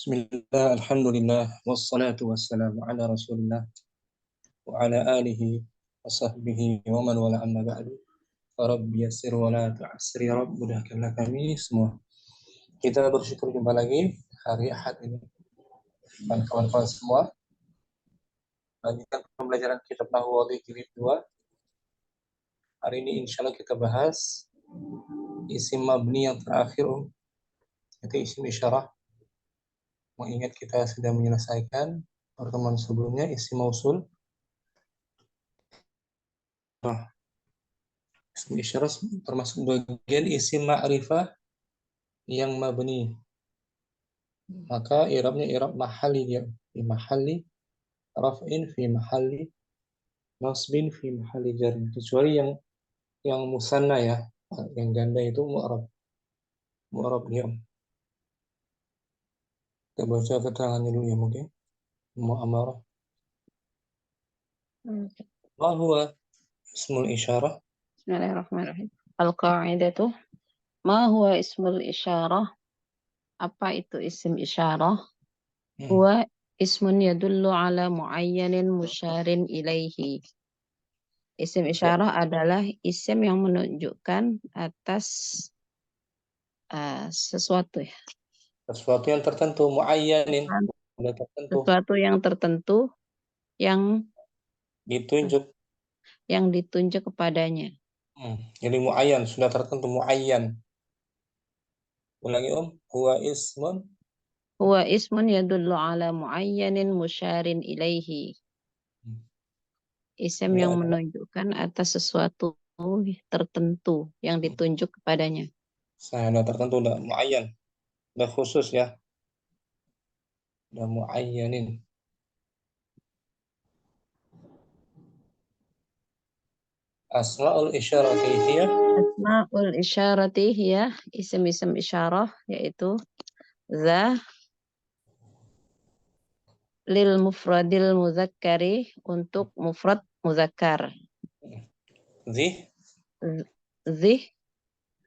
Bismillah, alhamdulillah, wassalatu wassalamu ala rasulillah wa ala alihi wa sahbihi wa man wala amma ba'du. Rabbi yassir wa la tu'assir, ya Rabb, mudahkanlah kami semua. Kita bersyukur jumpa lagi hari Ahad ini. Kawan-kawan semua, lanjutkan pembelajaran kitab Nahwu jilid 2. Hari ini insya Allah kita bahas isim mabni yang terakhir, yaitu isim isyarah. Mengingat kita sudah menyelesaikan pertemuan sebelumnya isim mausul. Nah, isim isyarah termasuk bagian isim ma'rifah yang mabni. Maka i'rabnya i'rab mahali, dia fi mahali raf'in, fi mahali nasbin, fi mahali jar. Kecuali yang musanna ya, yang ganda itu mu'rab dia. Kita baca keterangannya dulu ya mungkin. Mu'amarah. Ma huwa ismul isyarah? Bismillahirrahmanirrahim. Al-qa'idatu, ma huwa ismul isyarah? Apa itu isim isyarah? Huwa ismun yadullu ala muayyanin musyarin ilaihi. Isim isyarah adalah isim yang menunjukkan atas sesuatu ya. Sesuatu yang tertentu, muayyanin, sudah tertentu, Sesuatu yang tertentu ditunjuk. yang ditunjuk kepadanya. Jadi muayyan, sudah tertentu, muayyan. Ulangi huwa ismun. Huwa ismun yadullu ala muayyanin musyarin ilaihi. Isim Ini yang adalah menunjukkan atas sesuatu tertentu yang ditunjuk kepadanya. sudah tertentu, udah muayyan, udah khusus ya, udah muayyanin. Asmaul isyarati hiya. Asmaul isyarati hiya isim-isim isyarah, yaitu za lil mufradil muzakkari, untuk mufrad muzakkar. Zih. Zih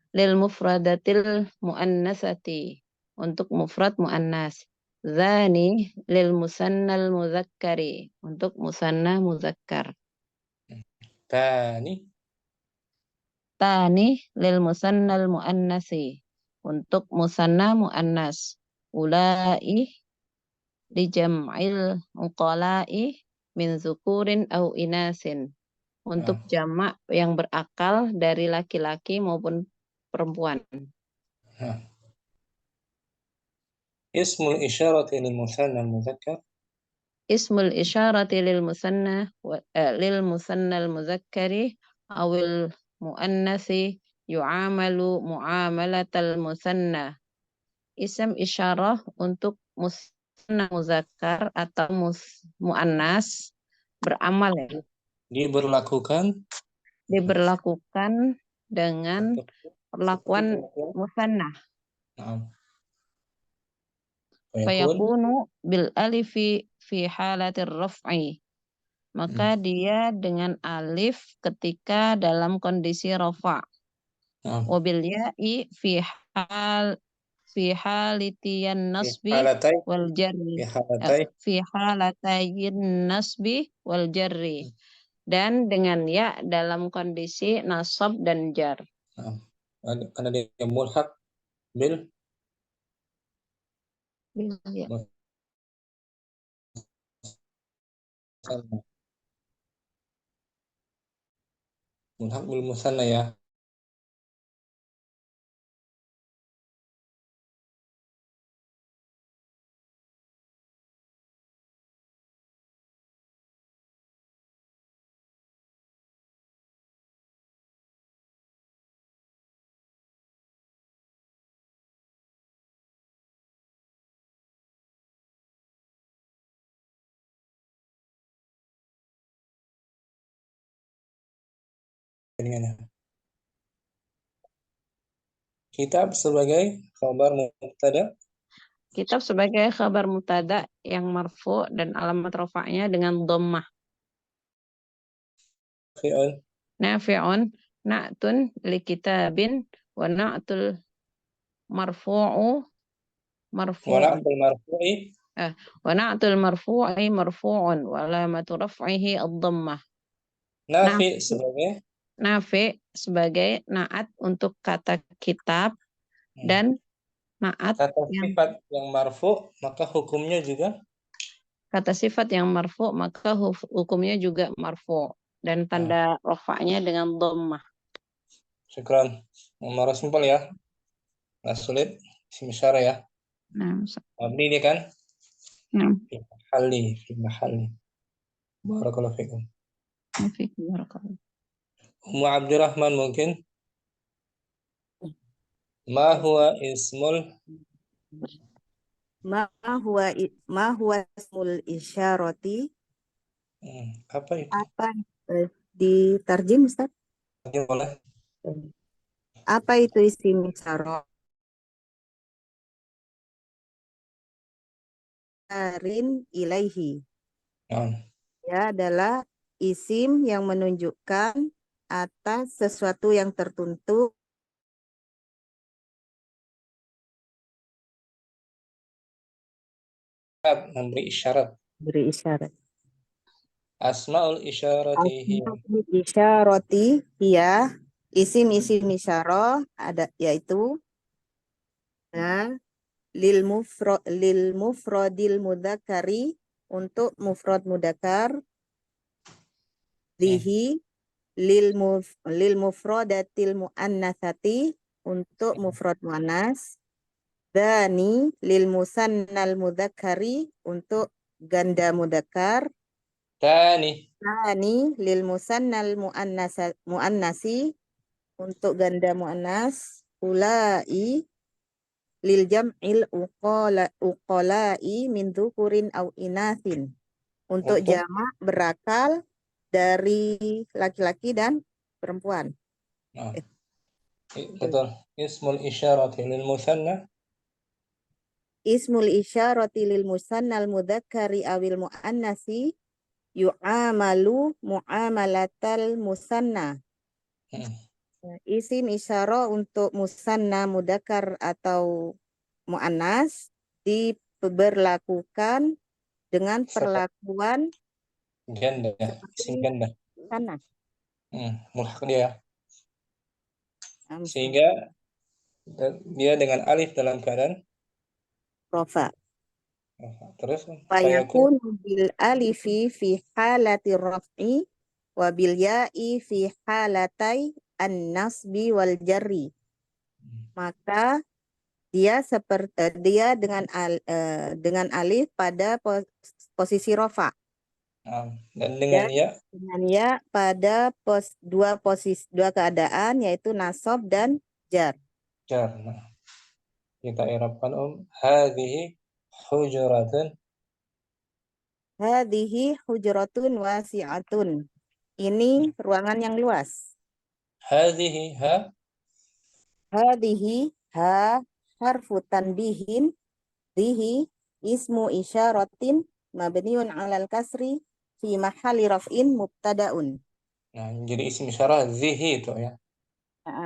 lil mufradatil muannasati, untuk mufrad muannas. Zani lil musannal muzakkari, untuk musanna muzakkar. Tani. Tani lil musannal muannasi, untuk musanna muannas. Ulai li jam'il uqala'i min zukurin au inasin, untuk jamak yang berakal dari laki-laki maupun perempuan. Ismul isyarati lil musanna muzakkar. Ismul isyarati lil musanna al muzakkari awil muannasi yu'amalu muamalatal musanna. Isim isyarah untuk musanna muzakkar atau muannas beramal ya. Diberlakukan dengan perlakuan musanna. Fayakunu bil alifi fi halatir raf'i. Maka dia dengan alif ketika dalam kondisi rafa'. Wabil ya'i fi halitiyan nasbi wal jarri. Fi halatayin nasbi wal jarri. Dan dengan ya dalam kondisi nasab dan jar. Karena dia mulhaq bil Ya. mulhaq bil musanna ya. Kitab sebagai khabar mubtada. Kitab sebagai khabar mubtada yang marfu dan alamat rafa'nya dengan dhammah. Nafi'un na'tun li kitabin wa na'tul marfu'u مرفوع. ونعت المرفوع ونعت المرفوع مرفوع وعلامة رفعه الضمة. nafi sebagai Nafi sebagai naat untuk kata kitab hmm, dan naat kata yang sifat yang marfu, maka hukumnya juga kata sifat yang marfu maka hukumnya juga marfu dan nah, tanda rofaknya dengan dhammah. syukran. Nomor simpel ya, nggak sulit. Isim isyarah ya. Nah, Mabni ini kan nah, fi mahalli. Barakallahu fikum. Nafi, barakallah. Ummu Abdurrahman mungkin ma huwa ismul Ma huwa ismul isyarati? apa itu? Apa ditarjim Ustaz? Tadi boleh. Apa itu isim isyarah? Arin ilaihi. Nah, Ya adalah isim yang menunjukkan atas sesuatu yang tertentu. memberi isyarat. Beri isyarat. Asmaul isyarati hiya. Asmaul isyarati hiya, isim-isim isyarah ada yaitu lil mufradil mudzakkari, untuk mufrad mudzakkar, lihi lil mufradatil muannatsati, untuk mufrad muannas, dani lil musannal mudzakkari, untuk ganda mudzakkar, Tani dani lil musannal muannasi, untuk ganda muannas, ulai lil jam'il uqala'i min dzukurin au inathin, untuk untuk jamak berakal dari laki-laki dan perempuan. nah, betul. Ismul isyarati lil musanna Ismul isyarati lil musannal mudzakkari awil muannasi yu'amalu mu'amalatal musanna. hmm, Isim isyarah untuk musanna mudzakkar atau muannas diberlakukan dengan perlakuan ganda, isim seperti ganda. sana. Mulhaq dia. Sehingga dia dengan alif dalam keadaan Rofa. terus fayakun Fayakun bil alifi fi halati raf'i wa bil ya'i fi halatai an-nasbi wal jarri. Maka dia seperti dengan alif pada posisi rofa, dan dengan dan ya dengan ya pada dua keadaan, yaitu nasab dan jar. jar. Nah, kita i'rabkan hadhihi hujuratun. Hadhihi hujratun wasi'atun. Ini ruangan yang luas. Hadhihi ha Hadhihi ha harfu tanbihin, dihi ismu isyaratin mabniun alal kasri fi mahali raf'in mubtada'un. nah, jadi isim isyarah zihi itu ya.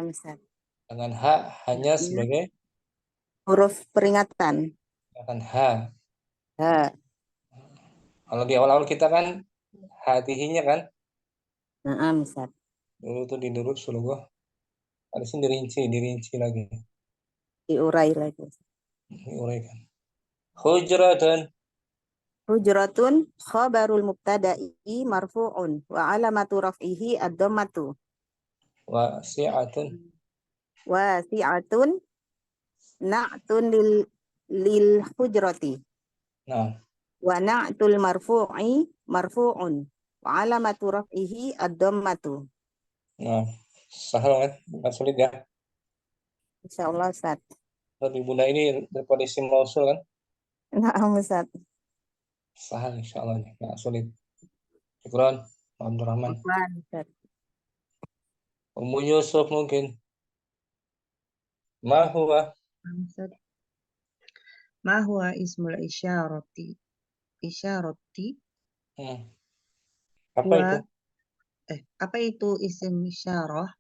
Misal. Dengan ha hanya sebagai Huruf peringatan. akan ha. Ha. Kalau di awal-awal kita kan hatihinya kan Misal. dulu tuh di durus gua. Ada sini dirinci lagi, Diurai lagi. diuraikan. Hujratun Hujratun khabarul mubtada'i marfu'un wa alamatu raf'ihi ad-dhammatu. wasi'atun. Wasi'atun na'tun lil hujrati. Nah, Wa na'tul marfu'i marfu'un wa alamatu raf'ihi ad-dhammatu. nah, sahal kan, bukan sulit ya. Insyaallah Ustaz. Tapi bunda ini daripada isim mausul kan, Na'am Ustaz. sahal insyaallah nih, nggak sulit. Syukran, Abdurrahman. Afwan, Ustaz. Ummu Yusuf mungkin. Ma huwa Ustaz. Ma huwa ismul isyarati hmm. Apa wa itu? apa itu isim isyarah?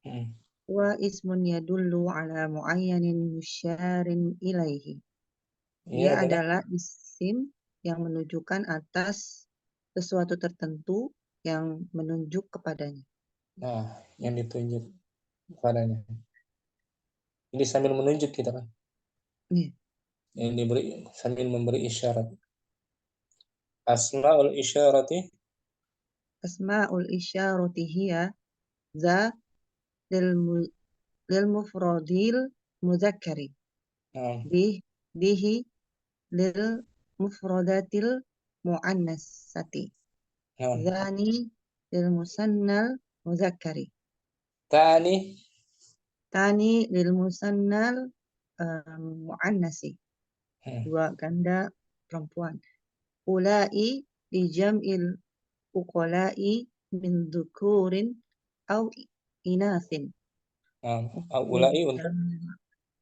Hmm. Wa ismun yadullu ala muayyanin musyarin ilaihi. Dia Ia adalah adalah isim yang menunjukkan atas sesuatu tertentu yang menunjuk kepadanya. yang ditunjuk kepadanya. Ini sambil menunjuk kita kan. Iya. Yang diberi sambil memberi isyarat. Asmaul isyarati Asma'ul isyarati hiya za lil mufradil muzakkari nah, bihi lil mufradatil muannasati nah, zani lil musannal muzakkari tani tani lil musannal muannasi, dua ganda perempuan. Ulai di jam'il uqala'i min dhukurin au inasin. ulai untuk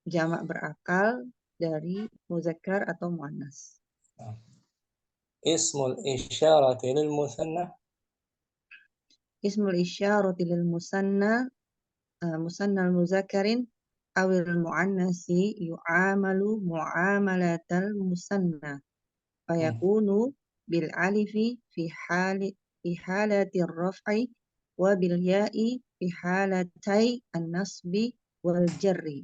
Jamak berakal dari muzakkar atau muannas. ismul isyarati lil musanna Ismul isyarati lil musanna musannal muzakkarin awil muannasi yu'amalu mu'amalatal musanna fayakunu bil alifi fi halati raf'i wa bil ya'i fi halatai an-nasbi wal jarri.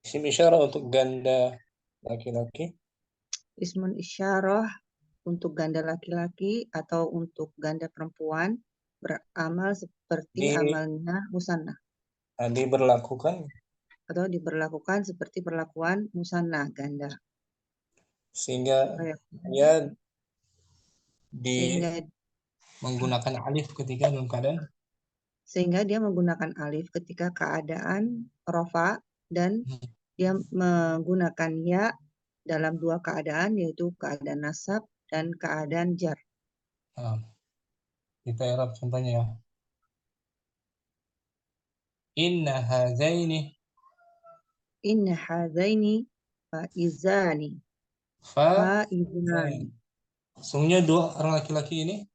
isim isyarah untuk ganda laki-laki. Ismun isyarah untuk ganda laki-laki atau untuk ganda perempuan beramal seperti amalnya musanna Diberlakukan atau diberlakukan seperti perlakuan musanna ganda. sehingga Sehingga menggunakan alif ketika dalam keadaan dia menggunakan alif ketika keadaan rofa dan dia menggunakan ya dalam dua keadaan, yaitu keadaan nasab dan keadaan jar. kita i'rab contohnya ya. Inna hadzaini Faizani. sungguhnya dua orang laki-laki ini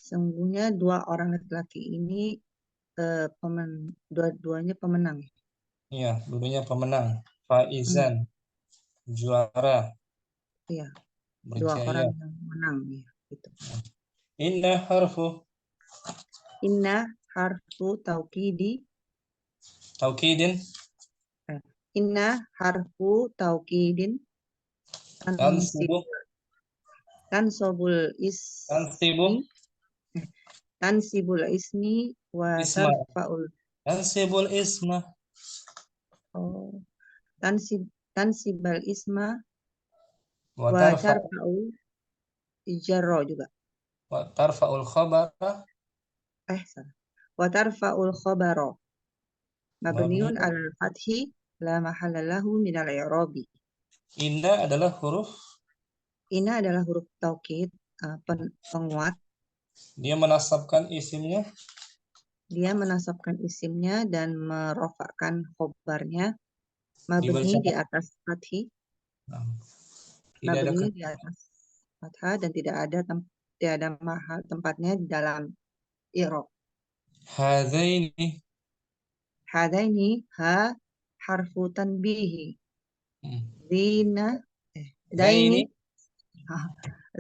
Sungguhnya dua orang laki-laki ini dua-duanya pemenang. iya, dulunya pemenang. Faizan juara. Iya. Dua Berjaya. orang yang menang ya, gitu. Inna harfu taukidin. Inna harfu taukidin tansibul ismi wa tarfa'ul tansibul isma tansibal isma wa tarfa'ul jarra juga. Wa tarfa'ul khabara Salah. Wa tarfa'ul khabara mabniun al-fathi la mahalla lahu min al-i'rabi. Inna adalah huruf taukid, penguat. Dia menasabkan isimnya dan merofakkan khobarnya mabni di atas fathi. Mabni di atas fathah dan tidak ada mahal tempatnya di dalam i'rab. Hadaini ha harfu tanbihi.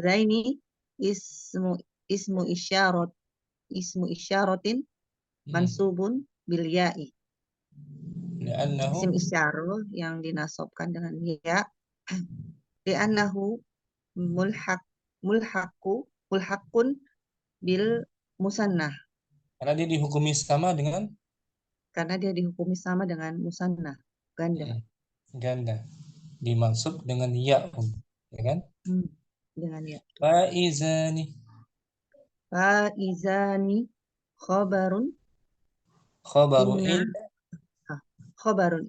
Daini ismu isyaratin mansubun bil ya'i. Isim isyarah yang dinasobkan dengan ya. Li'annahu mulhaqun bil musannah. Karena dia dihukumi sama dengan musannah, ganda. Ganda. Dimansub dengan ya, ya kan? Dengan ya. Faizani khabarun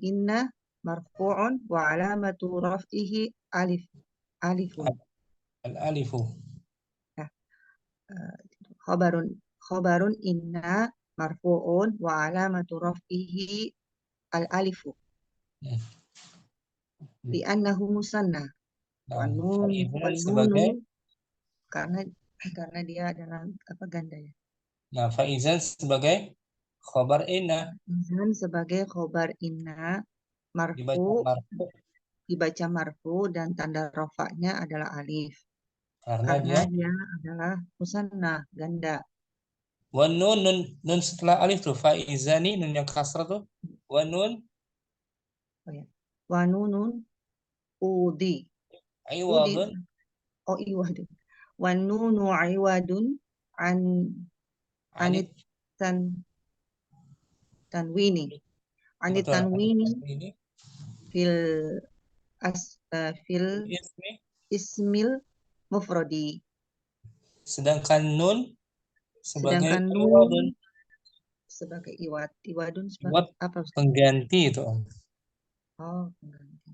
inna marfu'un wa alamatu raf'ihi alifun. Al-alifu. Khabarun inna marfu'un wa alamatu raf'ihi al-alifu. Li'annahu musanna. Sebagai karena dia adalah ganda ya. Nah, faizan sebagai khobar inna. Faizan sebagai khobar inna marfu dibaca marfu dan tanda rofaknya adalah alif. Karena Karena dia dia adalah musanna, ganda. wa nun setelah alif tuh faizani, nun yang kasrah tuh wa nun Oh ya. Wa nunun udi. Udi. iwadun Oh iwadun. Wa nunu iwadun an anit anit tanwini. Anit betul tanwini ini fil fil ismi. ismil mufrodi. Sedangkan nun sebagai Sedangkan iwadun, nun sebagai iwad. Iwadun iwad sebagai apa, Ustaz? pengganti itu Om. Oh, pengganti.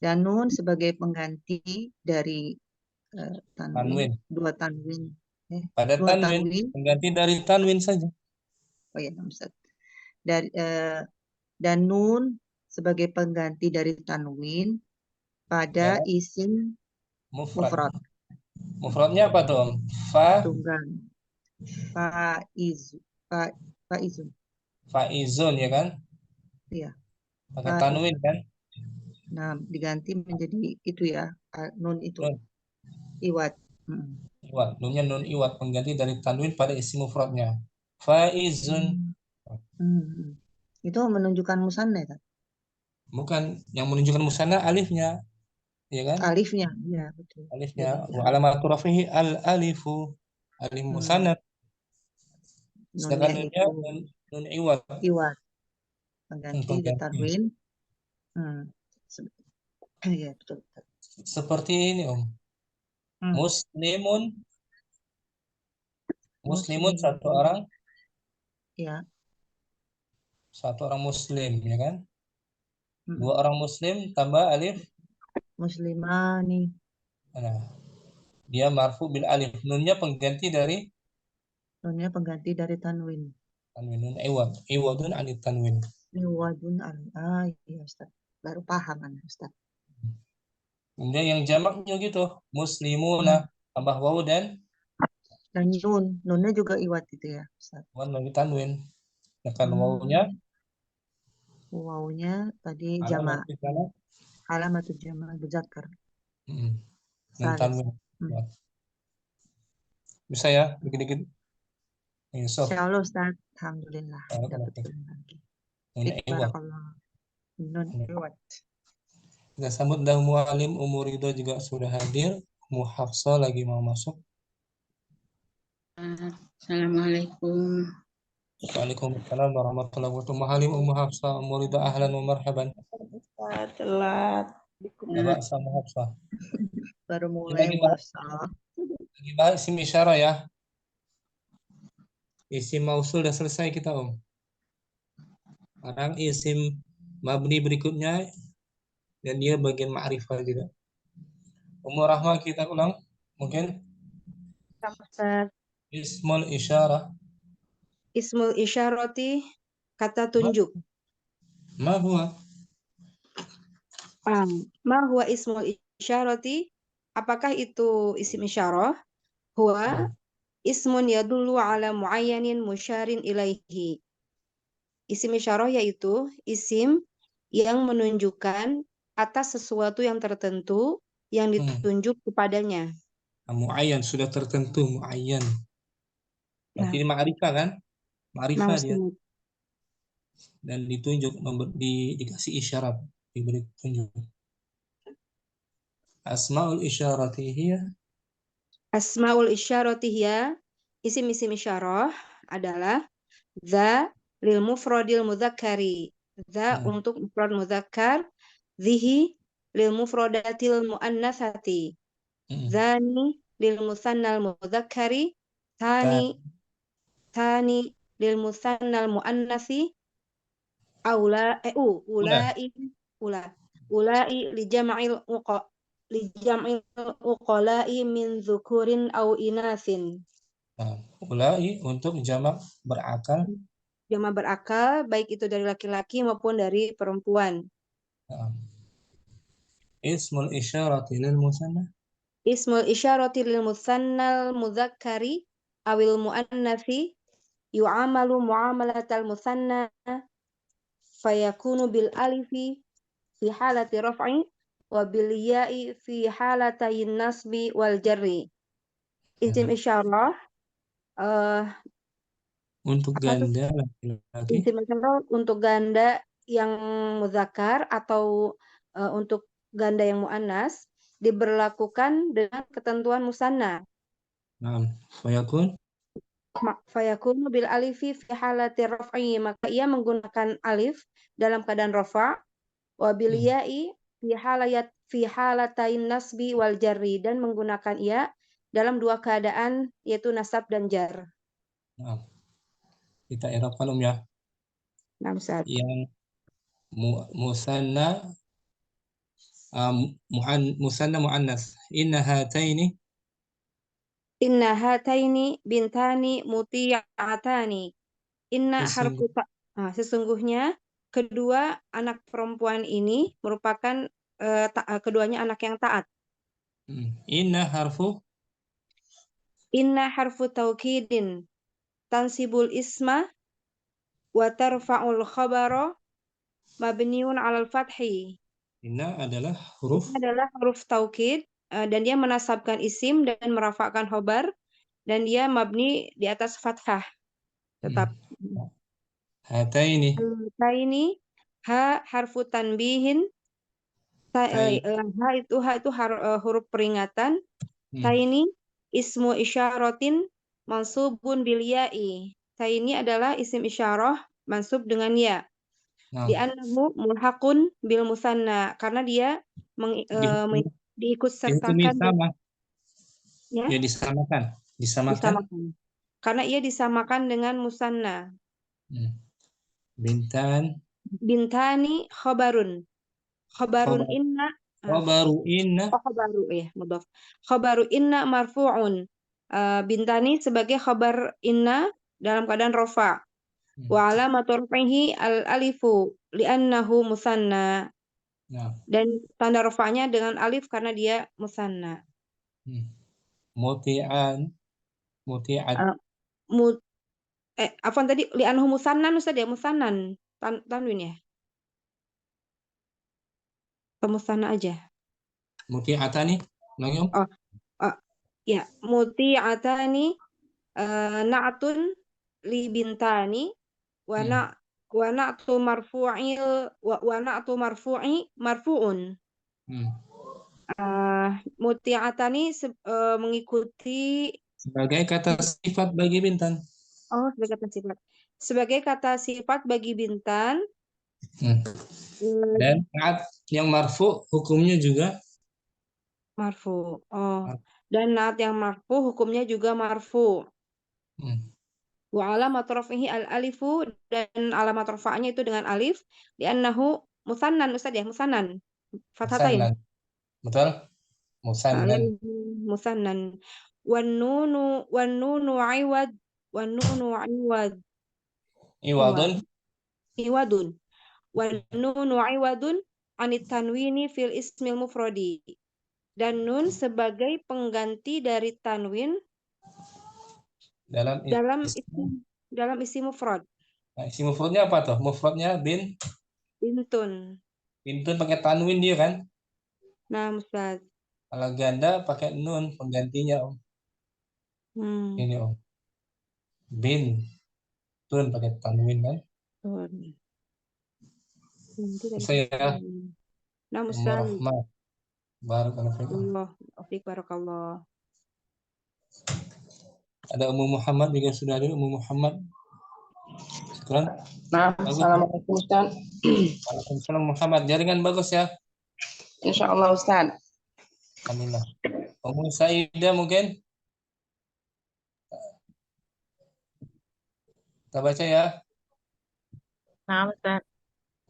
Dan nun sebagai pengganti dari tanwin, Tanwin. dua tanwin. Pada Dua tanwin tanwin. pengganti dari tanwin saja. Oh ya, Ustaz. Dan nun sebagai pengganti dari tanwin pada Dalam isim mufrad. mufrad Mufradnya apa tuh Om? Fa tunggal. Faizun. faizun ya kan? Iya. Pakai Faiz. tanwin kan? Nah, diganti menjadi itu ya, nun itu. Nun Iwad. iwad. Nunnya nun iwad pengganti dari tanwin pada isim mufradnya. Faizun. Itu menunjukkan musanna kan? Bukan yang menunjukkan musanna alifnya, ya kan? Alifnya, ya betul. Alifnya Jadi wa alamatu rafihi al alifu. Alif musanna. Sedangkan nunnya nunnya itu nun iwad. iwad. Pengganti dari Pengganti. tanwin. Ya, betul. Seperti ini Om. Muslimun. Muslimun satu orang. Ya. Satu orang muslim ya kan? Dua orang muslim tambah alif. Muslimani. Nah, dia marfu bil alif. Nunnya pengganti dari Nunnya pengganti dari tanwin. tanwin, nun iwad. Iwadun anit tanwin. Iwadun iya Ustaz. Baru paham Ustaz. Kemudian yang jamaknya gitu, muslimuna tambah wawu dan nun. Nunnya juga iwad itu ya Ustaz. wan bagi tanwin. Sedangkan wawunya wawunya tadi jama. Alamatul jama muzakkar. Nun tanwin. Bisa ya dikit-dikit. Insyaallah Ustaz. Alhamdulillah dapat ilmu lagi. Barakallah. Nun iwad. Kita sambut dah mualim Umur Ridho juga sudah hadir. Ummu Hafsah lagi mau masuk. Assalamualaikum. Waalaikumsalam warahmatullahi wabarakatuh. Muhalim Ummu Hafsah Umur Ridho ahlan wa marhaban. Telat. Bapak sama Hafsah. Baru mulai Hafsah. Lagi bahas isim isyarah ya. Isim mausul sudah selesai kita Om. Sekarang isim mabni berikutnya dan dia bagian ma'rifah juga. Umur Rahma kita ulang mungkin. Ismul isyarah. Ismul isyarati kata tunjuk. Ma huwa? Ma huwa ismul isyarati? Apakah itu isim isyarah? Huwa ismun yadullu ala muayyanin musyarin ilaihi. Isim isyarah yaitu isim yang menunjukkan atas sesuatu yang tertentu yang ditunjuk kepadanya. Muayyan sudah tertentu, muayyan. Berarti ini ma'rifah kan? Ma'rifah dia. Dan ditunjuk, dikasih isyarat, diberi tunjuk. Asmaul isyarati hiya. Asmaul isyarati hiya, isim-isim isyarah adalah dza lil mufradil mudzakkari. Dza untuk mufrad mudzakkar, zihi lil mufradatil muannatsati. Dzani lil musannal mudzakkari, tani lil musannal muannatsi, ulai li jam'il uqala'i min dzukurin au inasin. Ulai untuk jamak berakal. Jamak berakal baik itu dari laki-laki maupun dari perempuan. Ismul isyarati lil musanna. Ismul isyarati lil musannal mudzakkari awil muannatsi yu'amalu muamalatal musanna fayakunu bil alifi fi halati raf'i wa bil ya'i fi halatayn nasbi wal jarri. Isim isyarah Untuk apa tuh? ganda laki-laki. Isim isyarah untuk ganda yang muzakkar atau untuk ganda yang muannas diberlakukan dengan ketentuan musanna. Naam. Fayakun. Fayakunu bil alifi fi halati raf'i, maka ia menggunakan alif dalam keadaan rafa, wa bil ya'i fi halatain nasbi wal jarri, dan menggunakan ia dalam dua keadaan yaitu nasab dan jar. Naam. Kita i'rabkan ya. Nah, Ustaz. Yang musanna musanna muannas. Inna hataini Inna hataini bintani muti'atani. Inna harfu sesungguhnya kedua anak perempuan ini merupakan keduanya anak yang taat. Inna harfu Inna harfu taukidin tansibul isma wa tarfa'ul khabara mabniun 'alal fathi. Inna adalah huruf Ini adalah huruf taukid dan dia menasabkan isim dan merafa'kan khobar, dan dia mabni di atas fathah. Tetap. hataini. Hataini, ha harfu tanbihin. Ha itu huruf peringatan. Taini ismu isyaratin mansubun bil ya'i. Taini adalah isim isyarah mansub dengan ya. Li'annahu mulhaqun bil musanna, karena dia diikut sertakan sama. Ya, Ya disamakan. disamakan. Karena ia disamakan dengan musanna. Bintani khobarun. Khobarun inna. Khobaru inna. Khobaru ya, mudhaf. Khobaru inna marfu'un. Bintani sebagai khobar inna dalam keadaan rofa. Wa alamatu raf'ihi al-alifu li'annahu musanna. Dan tanda rafa'nya dengan alif karena dia musanna. Muti'at. Apaan tadi? Li'annahu musannan, Ustaz ya, musannan. Tanwin ya. Musanna aja. Muti'atani. Ya, muti'atani na'tun li bintani wa na'tu marfu'i marfu'un. Muti'atani mengikuti sebagai kata sifat bagi bintan. Sebagai kata sifat. Sebagai kata sifat bagi bintan. Dan naat yang marfu hukumnya juga marfu. Dan naat yang marfu hukumnya juga marfu. Wa alamat raf'ihi al-alifu, dan alamat rafa'nya itu dengan alif, li'annahu musannan, Ustaz ya, musannan. Fathatain. Betul? Musannan. Musannan. Wan nunu iwad. Iwadun. Wan nunu iwadun anit tanwini fil ismil mufradi. Dan nun sebagai pengganti dari tanwin dalam isim mufrad. Nah, isim mufradnya apa tuh? Mufradnya bintun. Bintun pakai tanwin dia kan? Nah, Ustaz. Kalau ganda pakai nun penggantinya, Om. Ini, Om. Bintun pakai tanwin kan? Saya Nah, Ustaz. Barakallah. Ada Ummu Muhammad juga sudah ada. Ummu Muhammad. Syukran. Nah, assalamualaikum Ustaz. Waalaikumsalam Muhammad. Jaringan bagus ya? Insyaallah Ustaz. Alhamdulillah. Ummu Saidah mungkin? Kita baca ya. Nah, Ustaz.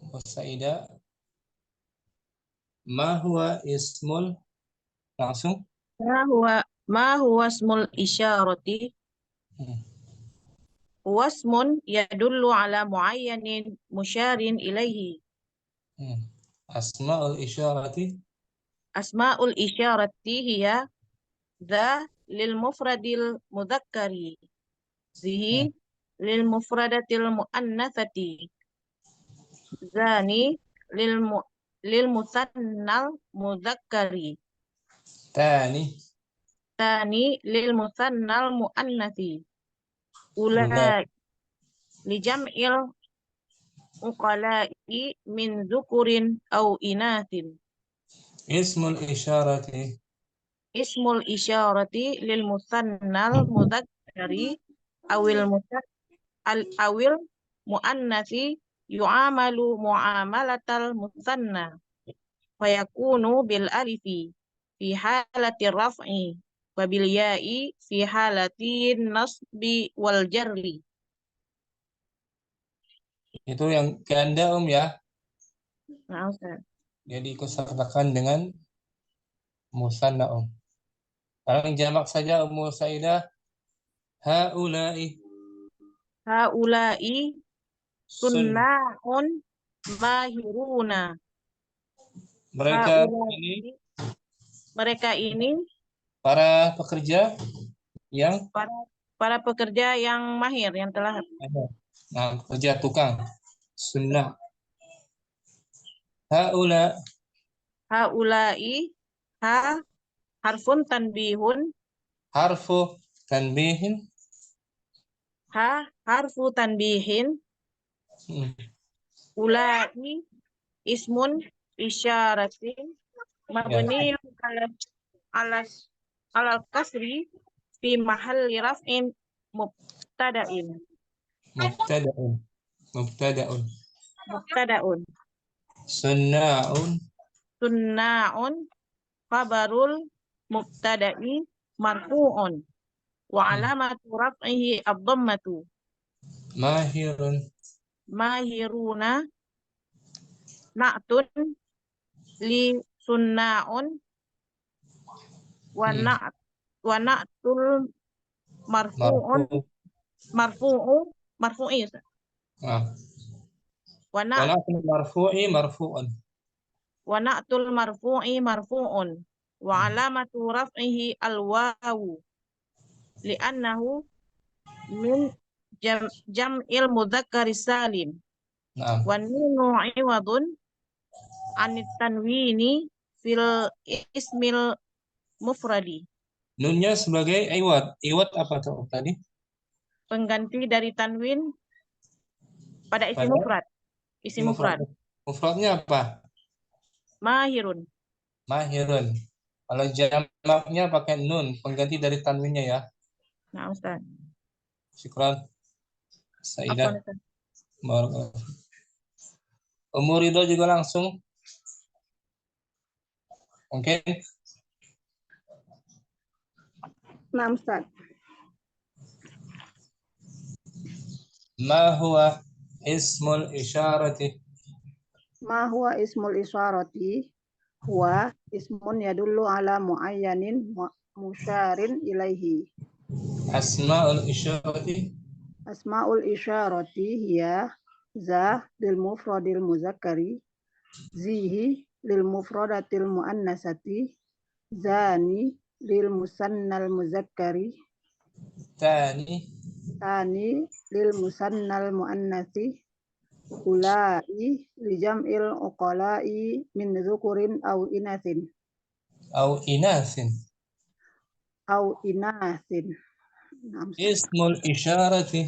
Ummu Saidah. Ma huwa ismul, langsung. Ma huwa ismul isyarati. Wasmun yadullu ala muayyanin musyarin ilaihi. Asma'ul isyarati. Asma'ul isyarati hiya dha lil mufradil mudzakkari, zihi lil mufradatil muannatsati, zani lil lil musannal mudzakkari. Tani. Tani lil musannal muannatsi. Ula. Ula li jam'il uqala'i min dzukurin au inatin. Ismul isyarati. Ismul isyarati lil musannal mudzakkari awil muannatsi yu'amalu muamalatal musanna fayakunu bil alifi fi halati raf'i wa bil ya'i fi halati nasbi wal jarri. Itu yang ganda ya. Nah, Ustaz. Jadi ikutsertakan dengan musanna Kalau yang jamak saja Ummu Saidah haula'i Haula'i sun. sunna'un mahiruna. Mereka Haula'i mereka ini para pekerja yang para pekerja yang mahir yang telah pekerja tukang sunnah. Haula'i harfun tanbihun harfu tanbihin. harfu tanbihin ulai ismun isyaratin mabni alal kasri fi mahalli raf'in mubtada'in. Mubtada'un Sunna'un khabarul mubtada'i marfu'un wa alamatu raf'ihi ad-dhammatu. Mahiruna na'tun li sunna'un wa na'tul marfu'i wa na'tul marfu'i marfu'un wa alamatu raf'ihi al-wawu li'annahu min jam'il mudzakkari salim. Wa nunu iwadun anit tanwini fil ismil mufradi. Nunnya sebagai iwad. Iwad apa tuh tadi? Pengganti dari tanwin pada isim mufrad. Isim mufrad. Mufradnya apa? Mahirun. Kalau jamaknya pakai nun, pengganti dari tanwinnya ya. Nah, Ustaz. Syukran. Saidah. Apa, Umur Ridho juga langsung. Oke. Nah, Ustaz. Ma huwa ismul isyarati? Ma huwa ismul isyarati? Huwa ismun yadullu ala muayyanin musyarin ilaihi. Asma'ul isyarati? Asma'ul isyarati hiya za lil mufradil muzakkari, zihi lil mufradatil muannasati, zani lil musannal muzakkari, Tani lil musannal muannasi, ulai li jam'il uqala'i min dzukurin au inasin. Ismul isyarati?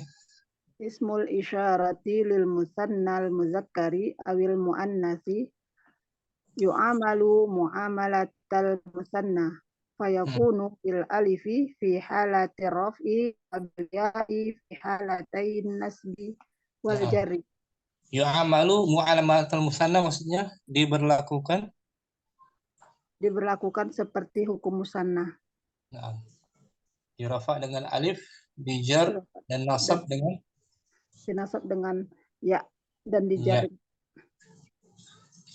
Ismul isyarati lil musannal muzakkari awil muannasi yu'amalu muamalatal musanna fayakunu bil alifi fi halati raf'i wa bil ya'i fi halatain nasbi wal jarri. Yu'amalu mu'alamatul musanna maksudnya diberlakukan Seperti hukum musanna. Nah, dirafa dengan alif, dijar dan nasab dengan dinasab dengan ya dan dijar.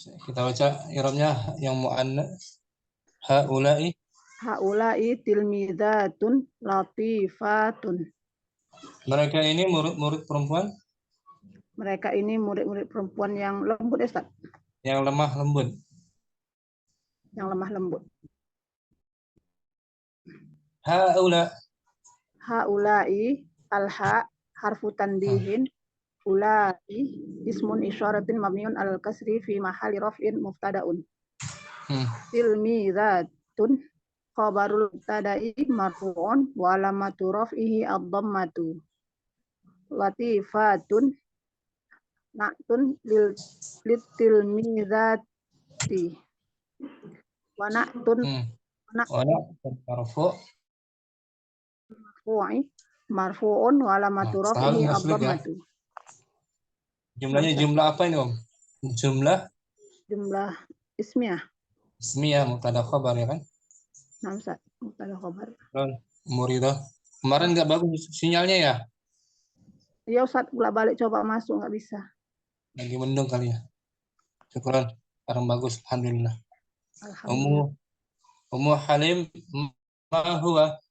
Kita baca i'rabnya yang muannas. Haula'i Tilmidatun latifatun. Mereka ini murid-murid perempuan? Mereka ini murid-murid perempuan yang lembut, Ustaz. Yang lemah lembut. Haula'i Haula'i al-ha harfu tanbihin ulai ismun isyaratin mabniun alal kasri fi mahali raf'in mubtada'un. Tilmizatun khabarul mubtada'i marfu'un wa alamatu raf'ihi ad-dhammatu. Latifatun na'tun litilmizati wa na'tun marfu. marfu'un wa alamatu raf'ihi ad-dhammatu. Jumlahnya jumlah apa ini, Om? Jumlah ismiyah. ismiyah mubtada khabar ya kan? Nah, Ustaz, mubtada khabar. Muridah. Kemarin nggak bagus sinyalnya ya? Iya Ustaz, bolak-balik coba masuk nggak bisa. Lagi mendung kali ya. Syukuran. Sekarang bagus, alhamdulillah. Alhamdulillah. Ummu Halim, ma huwa?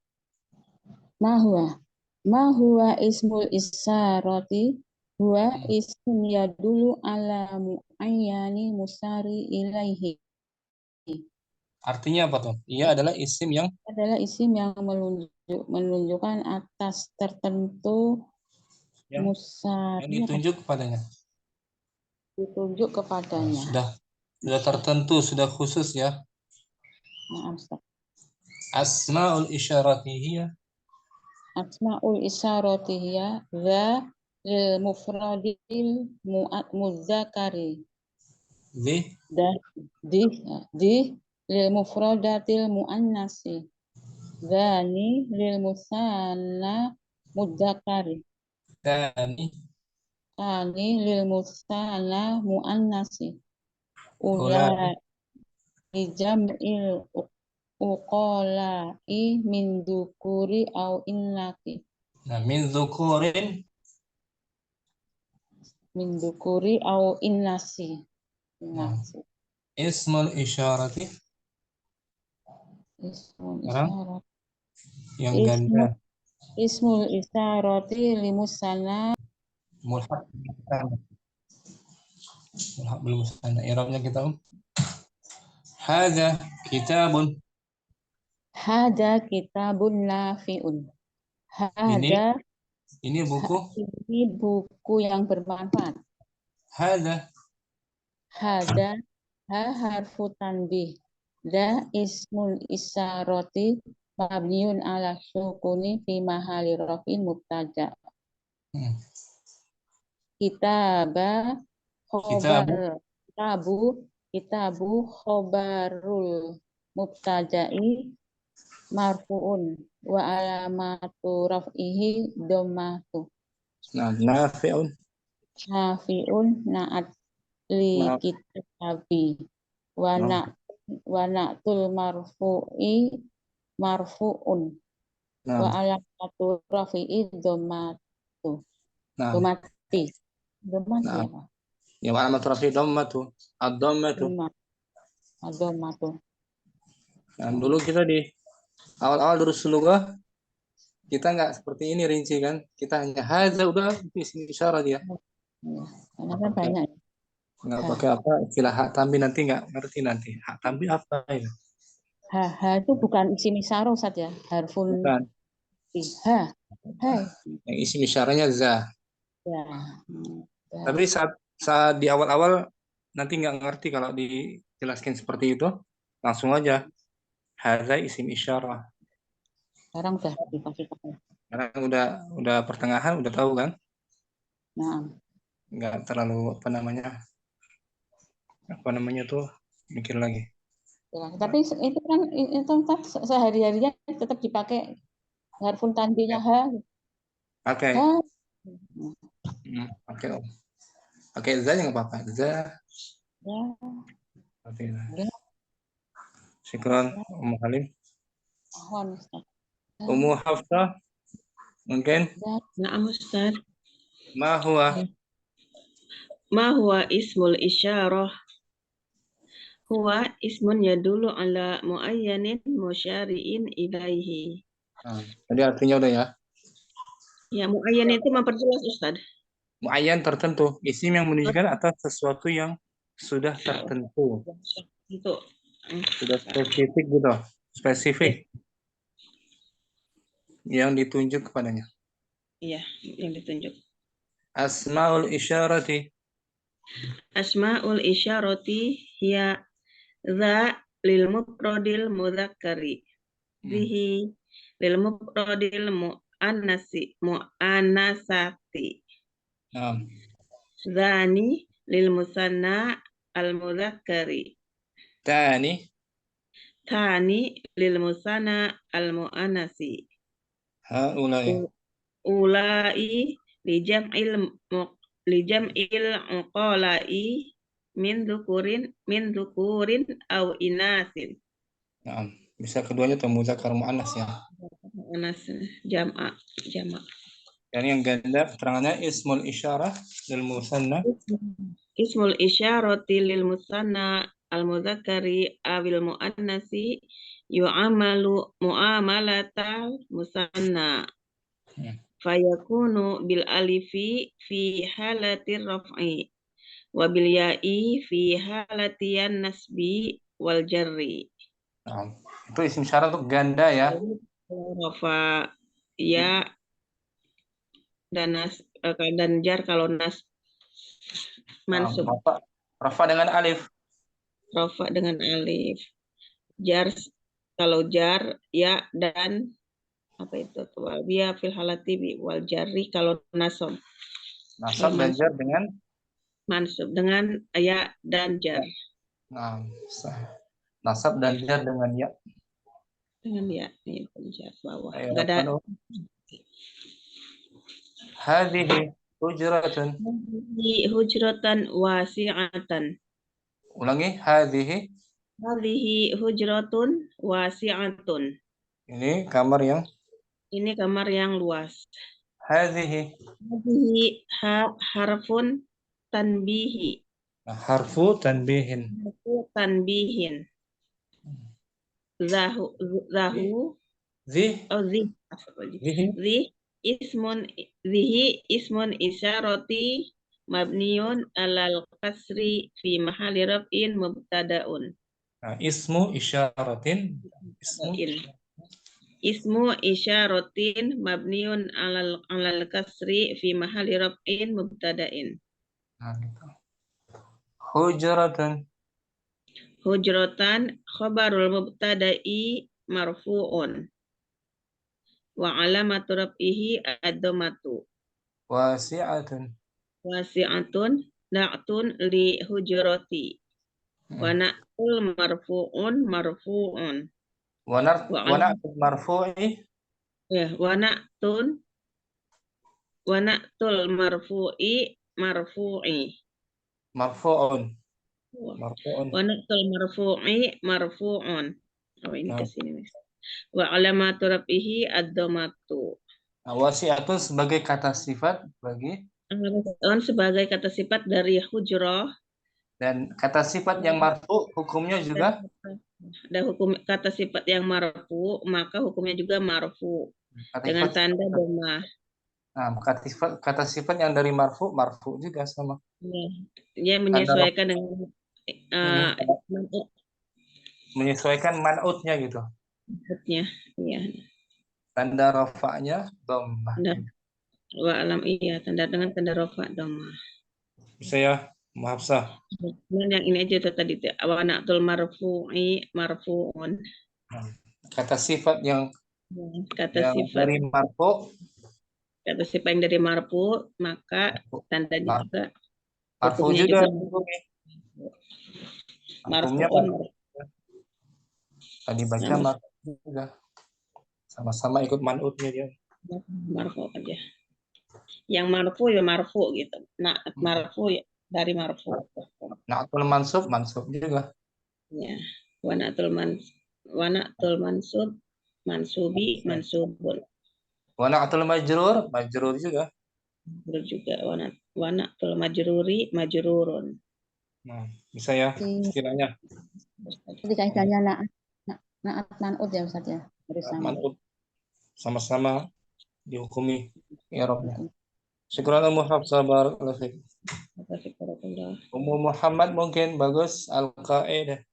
Ma huwa ismul isyarati huwa ismun yadulu ala muayyani musari ilaihi. Artinya apa tuh? Ia adalah isim yang menunjukkan atas tertentu musari yang ditunjuk kepadanya. Ditunjuk kepadanya. Sudah tertentu, sudah khusus ya. Maaf, Ustaz. Asmaul isyarati hiya. Asmaul isyarati hiya za lil mufradil mudzakari. Di lil mufradatil muannasi. Dzani lil musanna mudzakari. Tsani lil musanna muannasi. Ula jam'il uqala'i min dzukuri au innaki. Nah, min dzukuri Au innasi. Ismul isyarati. Ismul isyarat. Yang ganda. Ismul isyarati limusanna Mulhaq belum sana. I'rabnya kita, Om. Hadza kitabun. Hada kitabun nafi'un. Hada ini buku. Ini buku yang bermanfaat. Hada ha harfu tanbih. Da ismul isyarati mabniun ala sukuni fi mahali rafin mubtada. Kitabu khobarul mubtada'i marfu'un wa alamatu raf'ihi dhammatu. Nah, nafi'un Na'at li kitabi wa na'tul marfu'i marfu'un wa alamatu raf'ihi dhammatu. Dhammati apa? Ya, alamatu raf'i dhammatu. Ad-dhammatu. Nah, dulu kita di awal-awal durus lughah kita nggak seperti ini rinci kan, kita hanya hadza udah isim isyarat ya. Karena kan banyak. Nggak pakai apa istilah hak tambi, nanti nggak ngerti nanti hak tambi apa ya. Ha itu bukan isim isyarah Ustaz ya, harfun. Bukan. Yang isim isyaratnya za. Ya. Tapi saat di awal-awal nanti nggak ngerti kalau dijelaskan seperti itu, langsung aja hadza isim isyarah. Sekarang udah dikasih tahu. Sekarang udah pertengahan udah tahu kan? Nah. Nggak terlalu apa namanya tuh mikir lagi. Ya, tapi itu kan sehari-harinya tetap dipakai harfun tanbihnya ha. Pakai. Pakai za nggak apa-apa. Za. Ya. Oke. Syukran Ummu Halim. Ummu Hafsah mungkin. Na'am Ustaz. Ma huwa ismul isyarah? Huwa ismun yadulu ala muayyanin musyari'in ilaihi. Tadi artinya udah ya. Ya, muayyan itu memperjelas Ustaz. Muayyan tertentu, isim yang menunjukkan atas sesuatu yang sudah tertentu. Itu. Sudah spesifik gitu. Spesifik. Yang ditunjuk kepadanya. Iya, yang ditunjuk. Asmaul isyarati. Asmaul isyarati hiya za lil mufradil mudzakkari. Zihi lil mufradil muannasati. Naam. Zani lil musanna al mudzakkari. Tani. Tani lil musanna al muannasi. Haulai. Ulai lijam'il uqala'i min dzukurin aw inasin. Naam. Bisa keduanya atau muzakkar muannas ya. Anas jama'. Dan yang ganda keterangannya ismul isyarah lil musanna. Ismul isyarati lil musanna al mudzakkari awil muannasi yu'amalu muamalatal musanna. Fayakunu bil alifi fi halatir raf'i wa bil ya'i fi halatiyan nasbi wal jarri. Nah, itu isim syarat untuk ganda ya. Rafa ya dan jar kalau nas mansub. Rafa dengan alif. Rafa dengan alif. Jar kalau jar ya dan apa itu dia fil halati wal jarri kalau nasab. Nasab dan jar dengan mansub dengan ya dan jar. Nah, nasab dan jar dengan ya. Dengan ya ini jar bawah. Ayo, Enggak ada. Hadhihi hujratun. Hujratan wasi'atan. Ulangi, hadhihi. Hadhihi hujratun wasi'atun. Ini kamar yang luas. Hadhihi. Hadhihi harfun tanbihi. Harfu tanbihin. Zahu ismun isyarati mabniun alal kasri fi mahalli raf'in mubtada'un. Nah, ismu isyaratin. Ismu isyaratin mabniun alal kasri fi mahalli raf'in mubtada'in. Hujratan. Hujratan khabarul mubtada'i marfu'un wa alamatu raf'ihi ad-dhammatu. Wasi'atun. Wasi'atun na'tun li hujrati. Wa na'tul marfu'un. Wa na'tul marfu'i. Ya, wa na'tul marfu'i. Marfu'un. Wa na'tul marfu'un. Oh, ini ke sini. Wa alamatu raf'ihi ad-dhammatu. Wasi'atun sebagai kata sifat bagi sebagai kata sifat dari hujrah, dan kata sifat yang marfu hukumnya juga ada hukum kata sifat yang marfu maka hukumnya juga marfu dengan tanda dhammah. Nah, kata sifat yang dari marfu juga sama. Ya, menyesuaikan dengan menyesuaikan man'utnya gitu. Man'utnya, iya. Tanda rafa'nya dhammah. Wa alam tanda dengan tanda rafa dhammah. Bisa ya, Mahafsah. Yang ini aja tuh tadi wa na'tul marfu'i marfu'un. Kata sifat yang sifat dari marfu. Kata sifat yang dari marfu maka tandanya juga marfu juga. Marfu'un. Tadi baca marfu juga. Sama-sama ikut man'utnya dia. Marfu aja. Yang marfu ya marfu gitu. Nah, marfu ya dari marfu. Na'tul mansub juga. Ya. Wa na'tul mansub mansubi mansubun. Wa na'tul majrur juga. Majrur juga. Wa na'tul majruri majrurun. Nah, bisa ya istilahnya. Jadi kaidahnya na'at man'ut ya Ustaz ya. Man'ut sama-sama dihukumi i'rabnya. Syukran Muhammad barakallahu fiik. Muhammad mungkin bagus al-qaidah.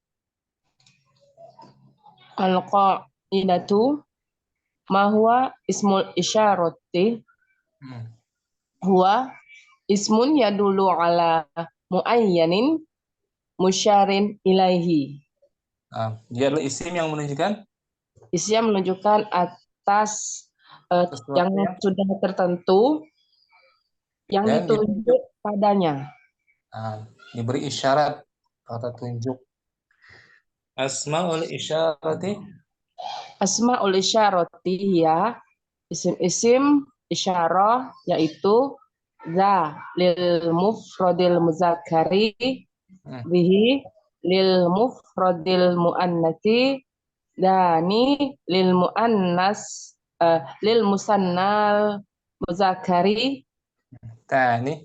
Al-qaidatu ma huwa ismul isyarati huwa Ismun yadullu ala muayyanin musyarin ilaihi. Dia adalah isim yang menunjukkan Isim menunjukkan atas yang sesuatu yang sudah tertentu yang dan ditunjuk padanya. diberi isyarat kata tunjuk. Asmaul isyarati Asmaul isyarati ya isim-isim isyarah yaitu za lil mufradil muzakkari bihi lil mufradil muannatsi dani lil muannas lil musannal muzakkari tani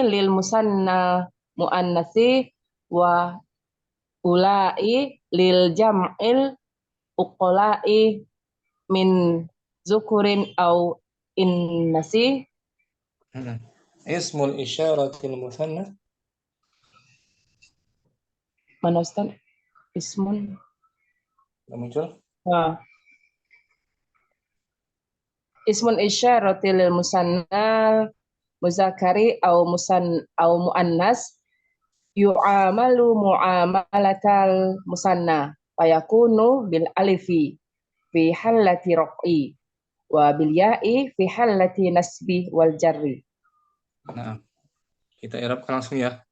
lil musanna muannatsi wa ulai lil jam'il uqola'i min zukurin au innasi. ismul isyaratil musanna Mana Ustaz? Ismun. muncul Ismun isyaratil musanna muzakkari au muannas yu'amalu mu'amalatal musanna fayakunu bil alifi fi halati raf'i wa bil ya'i fi halati nasbi wal jarri. Nah, kita i'rabkan langsung ya.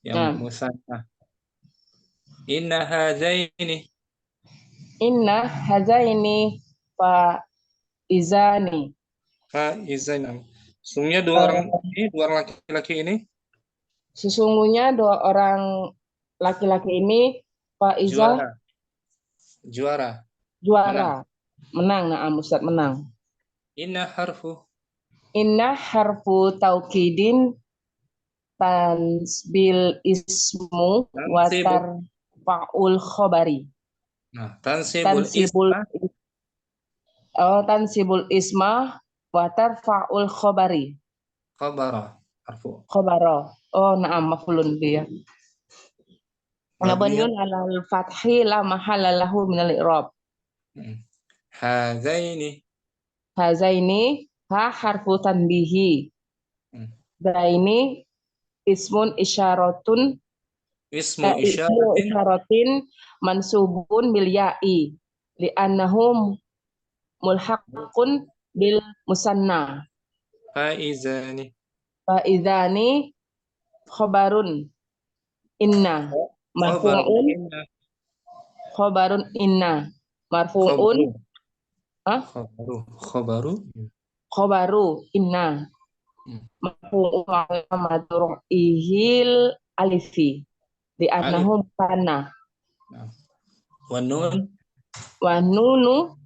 Yang musanna. Inna hazaini fa izani. Sesungguhnya dua orang laki-laki ini Sesungguhnya dua orang laki-laki ini faiza juara. Menang. Na'am Ustaz, menang. Inna harfu taukidin tansbil ismu wa tarfa'ul khabari. Nah, tansibul isma wa tarfa'ul khabari. khabara. Oh, na'am maf'ulun dia. Mabniun 'alal fathi la mahalla lahu minal i'rab. Hazaini harfu tanbihi. Daini ismun isyaratun ismu isyaratin mansubun bil ya'i li'annahu mulhaqun bil musanna. Faizani khobarun inna marfu'un khobarun inna marfu'un khobaru inna marfu'un alamatun ihil alifi li'annahu musanna. Wa nunu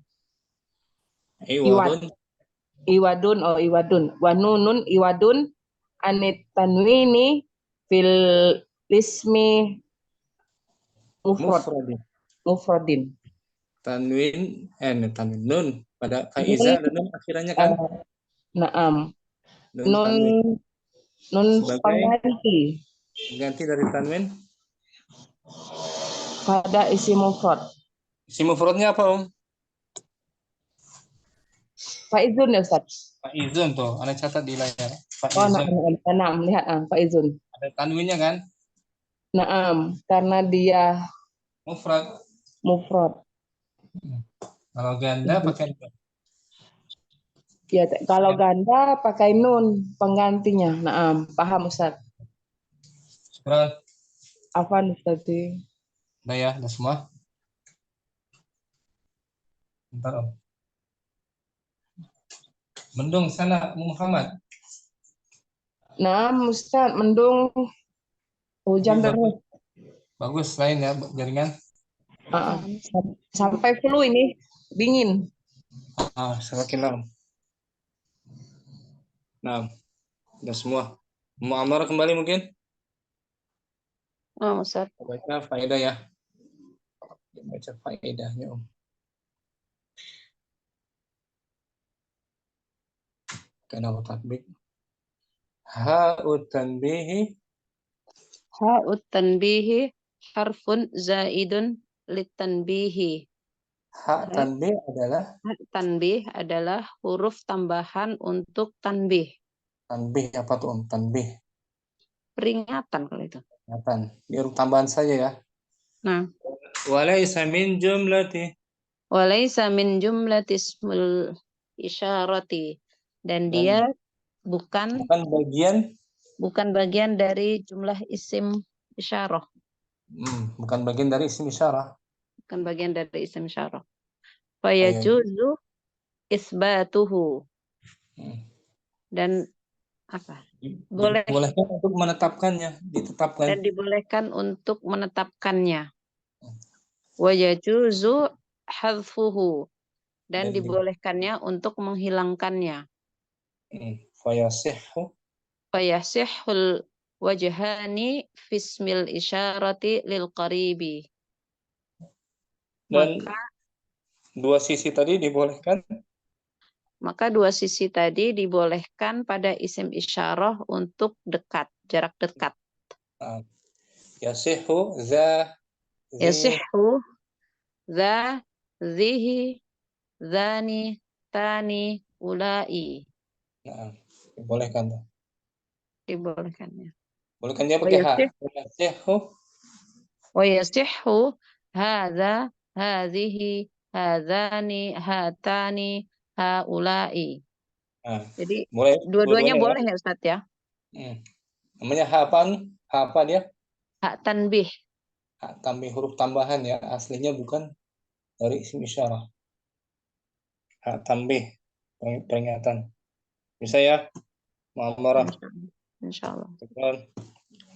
iwadun wa nunun iwadun anit tanwini fil ismi mufradin. Tanwin nun pada faiza dan nun akhirannya kan? Na'am. Nun pengganti dari tanwin pada isim mufrad. Isim mufradnya apa, Om? Faizun ya Ustaz. Faizun tuh, Anda catat di layar. Naam, lihat faizun. Ada tanwinnya kan? Naam, karena dia mufrad. Kalau ganda pakai ya, kalau ganda pakai nun penggantinya. Naam, paham Ustaz. Afan Ustaz. Udah ya, udah semua. Bentar, Om. Mendung sana Muhammad. Nah, Ustaz, mendung hujan terus. Bagus lain ya jaringan. Sampai flu ini dingin. Semakin lama. Nah, udah semua. Mau Amar kembali mungkin? Ustaz. Baca faedah ya. Baca faedahnya, Om. Kenapa tatbik? Ha'ut tanbihi harfun zaidun litanbihi. Hak tanbih adalah Tanbih adalah huruf tambahan untuk tanbih. tanbih apa tuh? Tanbih. Peringatan kalau itu. Ingatan. Ini huruf tambahan saja ya. Nah, Walaysa min jumlati. walaysa min jumlatismul isyarati. Dan Dan dia bukan bukan bagian dari jumlah isim isyarah. bukan bagian dari isim isyarah. Bukan bagian dari isim isyarah. Ayo. Fayajuzu isbatuhu. Dan apa? Boleh. Dibolehkan untuk menetapkannya, ditetapkan. Dan dibolehkan untuk menetapkannya. Wayajuzu hadfuhu. Dan dibolehkannya untuk menghilangkannya. Fayasihhu. Fayasihul wajhani fismil isyarati lil qaribi. Dan dua sisi tadi dibolehkan. Maka dua sisi tadi dibolehkan pada isim isyarah untuk dekat, jarak dekat. Yasihhu za Yasihhu za zihi zani tani ulai. Nah, dibolehkan tuh. Dibolehkannya. Bolehkan dia pakai ha. Yasihhu. Wa yasihhu hadza hadhihi hadzani hatani haulai. Nah, Jadi boleh, dua-duanya boleh ya? ya Ustaz ya? Namanya ha apaan? Ha apa dia? Hak tanbih. Hak tanbih, huruf tambahan ya. Aslinya bukan dari isim isyarah. Hak tanbih, peringatan. Bisa ya? Mu'ammarah. Insyaallah.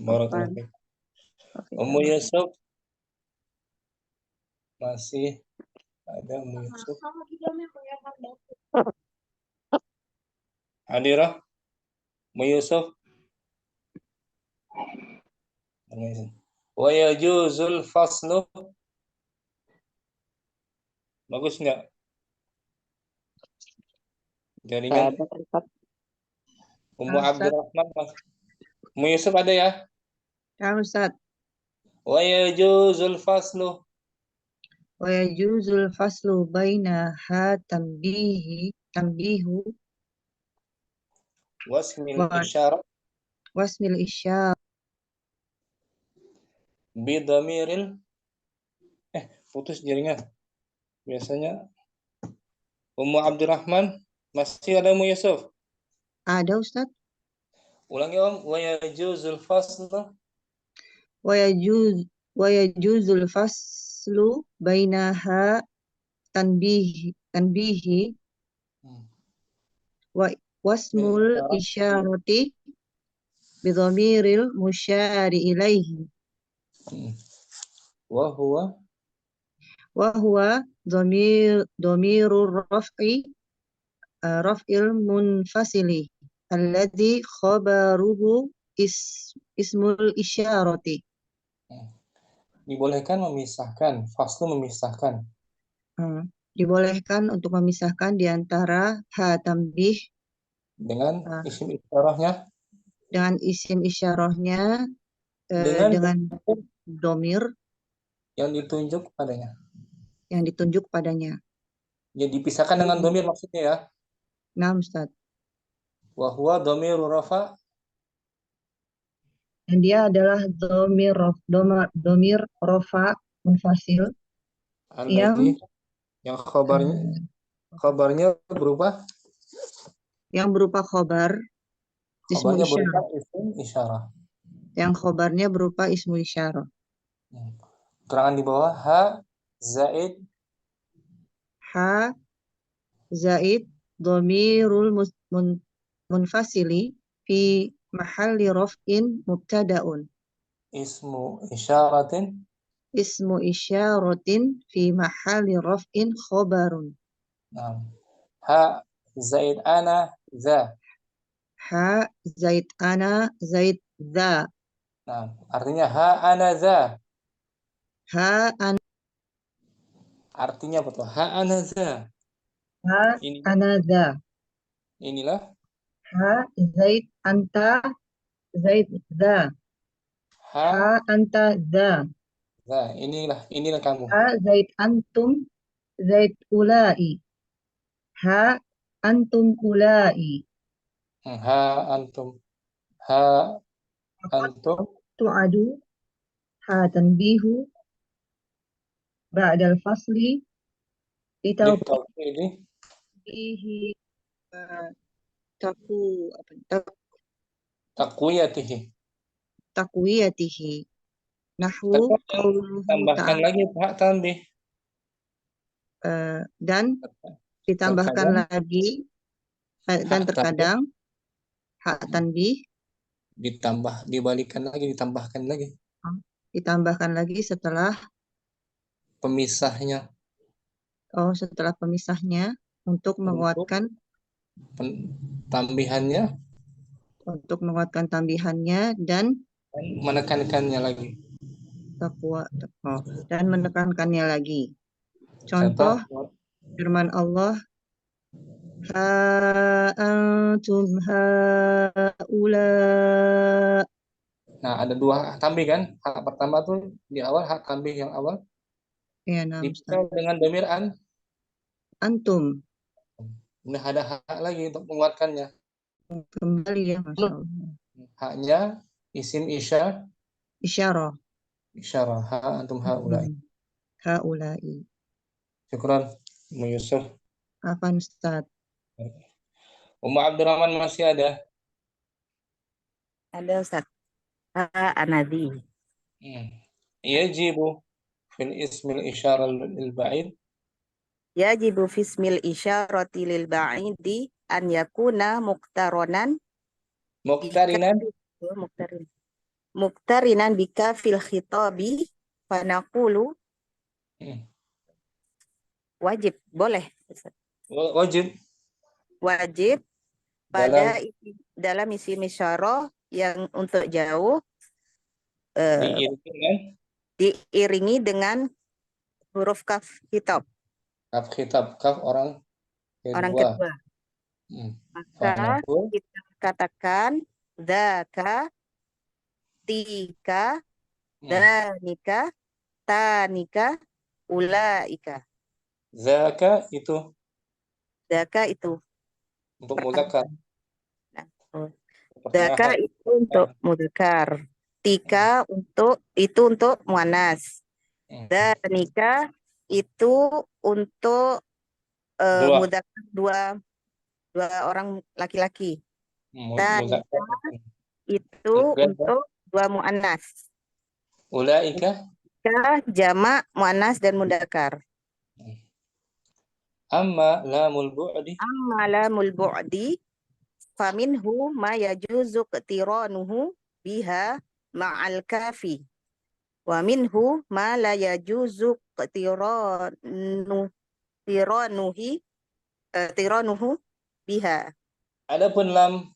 Barakallahu fiik. Ummu Yusuf. Masih ada Ummu Yusuf. Hadirah. Ummu Yusuf. Wa yajuzul faslu. Bagus enggak? Jaringan. Ummu Abdurrahman. Ummu Yusuf ada ya? Ya Ustaz. Wa yajuzul faslu. Wa yajuzul faslu baina ha tambihu wasmil isyarah bidamiril putus jaringan. Biasanya Ummu Abdurrahman masih ada Ummu Yusuf? Ada Ustaz. Ulangi Om. Wa yajuzul faslu. Wa yajuzul faslu bainaha tanbihi wa wasmul isyarati bidhamiril musyari ilaihi. Wa huwa dhamirur raf'il munfasili alladhi khabaruhu ismul isyarati. Dibolehkan memisahkan, faslu memisahkan. Dibolehkan untuk memisahkan di antara ha tambih dengan isim isyarahnya. Dengan isim isyarahnya dengan domir yang ditunjuk padanya. Ya, dipisahkan dengan domir maksudnya ya. Nah, Ustaz. Wa huwa dhamiru rafa. Dan dia adalah domir rafa munfasil yang khabarnya berupa khobar ismu isyarah. Yang khobarnya berupa ismu isyarah. Keterangan di bawah ha zaid dhamirul munfasili fi mahalli raf'in mubtada'un. Ismu isyaratin fi mahalli raf'in khabarun. Ha zaid ana za. Ha zaid ana zaid za. Artinya ha ana za. Artinya apa tuh? Ha ana za. Ana za. Inilah. Ha zaid anta zaid za. Ha anta za. Inilah kamu. Ha zaid antum Zaid ulai. Ha antum ulai. Ha antum. Ha antum. Tu'adu. Ha tanbihu. Ba'dal fasli. Litawqidi. Litawbihi. Taku apa? Taqwiyatihi. Takwiyatihi. Nahwu Tapi qauluhu tambahkan ta'ala. lagi hak tanbih. Dan ditambahkan Terkadang lagi dan hak tanbih terkadang hak tanbih dibalikan lagi, ditambahkan lagi ditambahkan lagi setelah pemisahnya pemisahnya untuk untuk menguatkan tambihannya tambihannya dan menekankannya lagi. takwa dan menekankannya lagi. Contoh, Contoh firman Allah, ha antum haula. nah ada dua hak tanbih kan? Hak pertama tuh di awal, hak tanbih yang awal Ya, nah, dibuka dengan domir antum. Nah ada hak lagi untuk menguatkannya. Kembali ya, Masya Allah. Haknya isim Isyarah. isyarah. Ha antum haulai. Haulai. Syukran, Mu Yusuf. Apa Ustaz? Umma Abdurrahman masih ada? Ada Ustaz. Anadi. Yajibu fil ismil isyarah lil ba'id. Yajibu fismil isyarati lil ba'idi an yakuna muqtaronan Muqtarinan. muqtarinan bika fil khitabi fanaqulu wajib, boleh Wajib wajib pada dalam isim isyarah yang untuk jauh diiringi dengan huruf kaf khitab. Kaf khitab, kaf orang kedua. Maka kita katakan dzaka, tika, danika, tanika, ulaika. Zaka itu untuk mudzakkar. Zaka itu untuk mudzakkar. Tika untuk muannas. Danika itu untuk mudzakkar dua orang laki-laki. Tanika itu untuk dua muannas. Ulaika jamak muannas dan mudzakkar. Amma lamul bu'di faminhu ma yajuzu qtiranuhu biha ma'al kafi wa minhu ma la yajuzu qtiranuhu biha. Adapun lam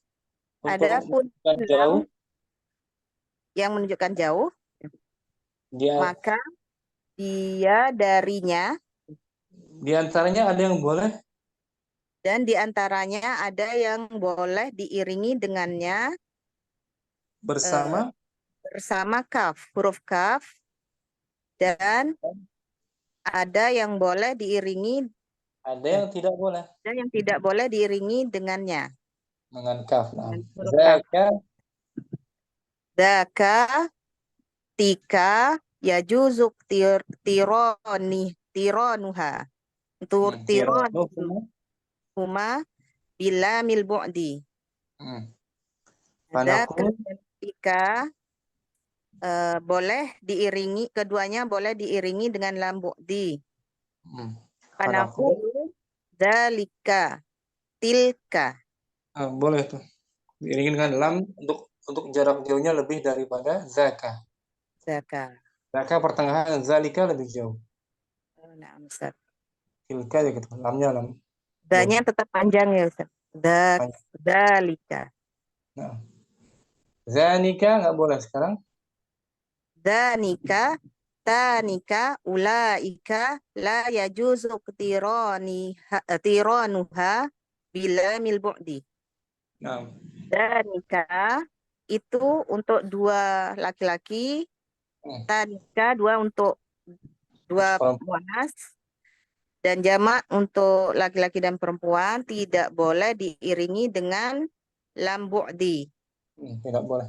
jauh yang menunjukkan jauh, maka dia darinya di antaranya ada yang boleh dan di antaranya ada yang boleh diiringi dengannya bersama kaf, huruf kaf, dan ada yang boleh diiringi, ada yang tidak boleh, dan yang tidak boleh diiringi dengannya dengan kaf. Zaka, tika, yajuzuk tironuha. Tironuhuma bila mil bu'di. Zaka dan tika boleh diiringi, keduanya boleh diiringi dengan lam bu'di. Panaqulu dzalika, tilka. Boleh tuh. Diiringi dengan lam untuk jarak jauhnya lebih daripada zaka. Zaka pertengahan, zalika lebih jauh. Nah, Ustaz. Tilka ya gitu, lamnya lam. Danya tetap panjang ya Ustaz. Dzalika. Nah. Zanika nggak boleh sekarang. Zanika, tanika, ulaika la yajuzu qtiranuha bila mil bu'di. Zanika itu untuk dua laki-laki, tanika dua untuk dua muannas, Dan jamak untuk laki-laki dan perempuan tidak boleh diiringi dengan lam bu'di. Tidak boleh.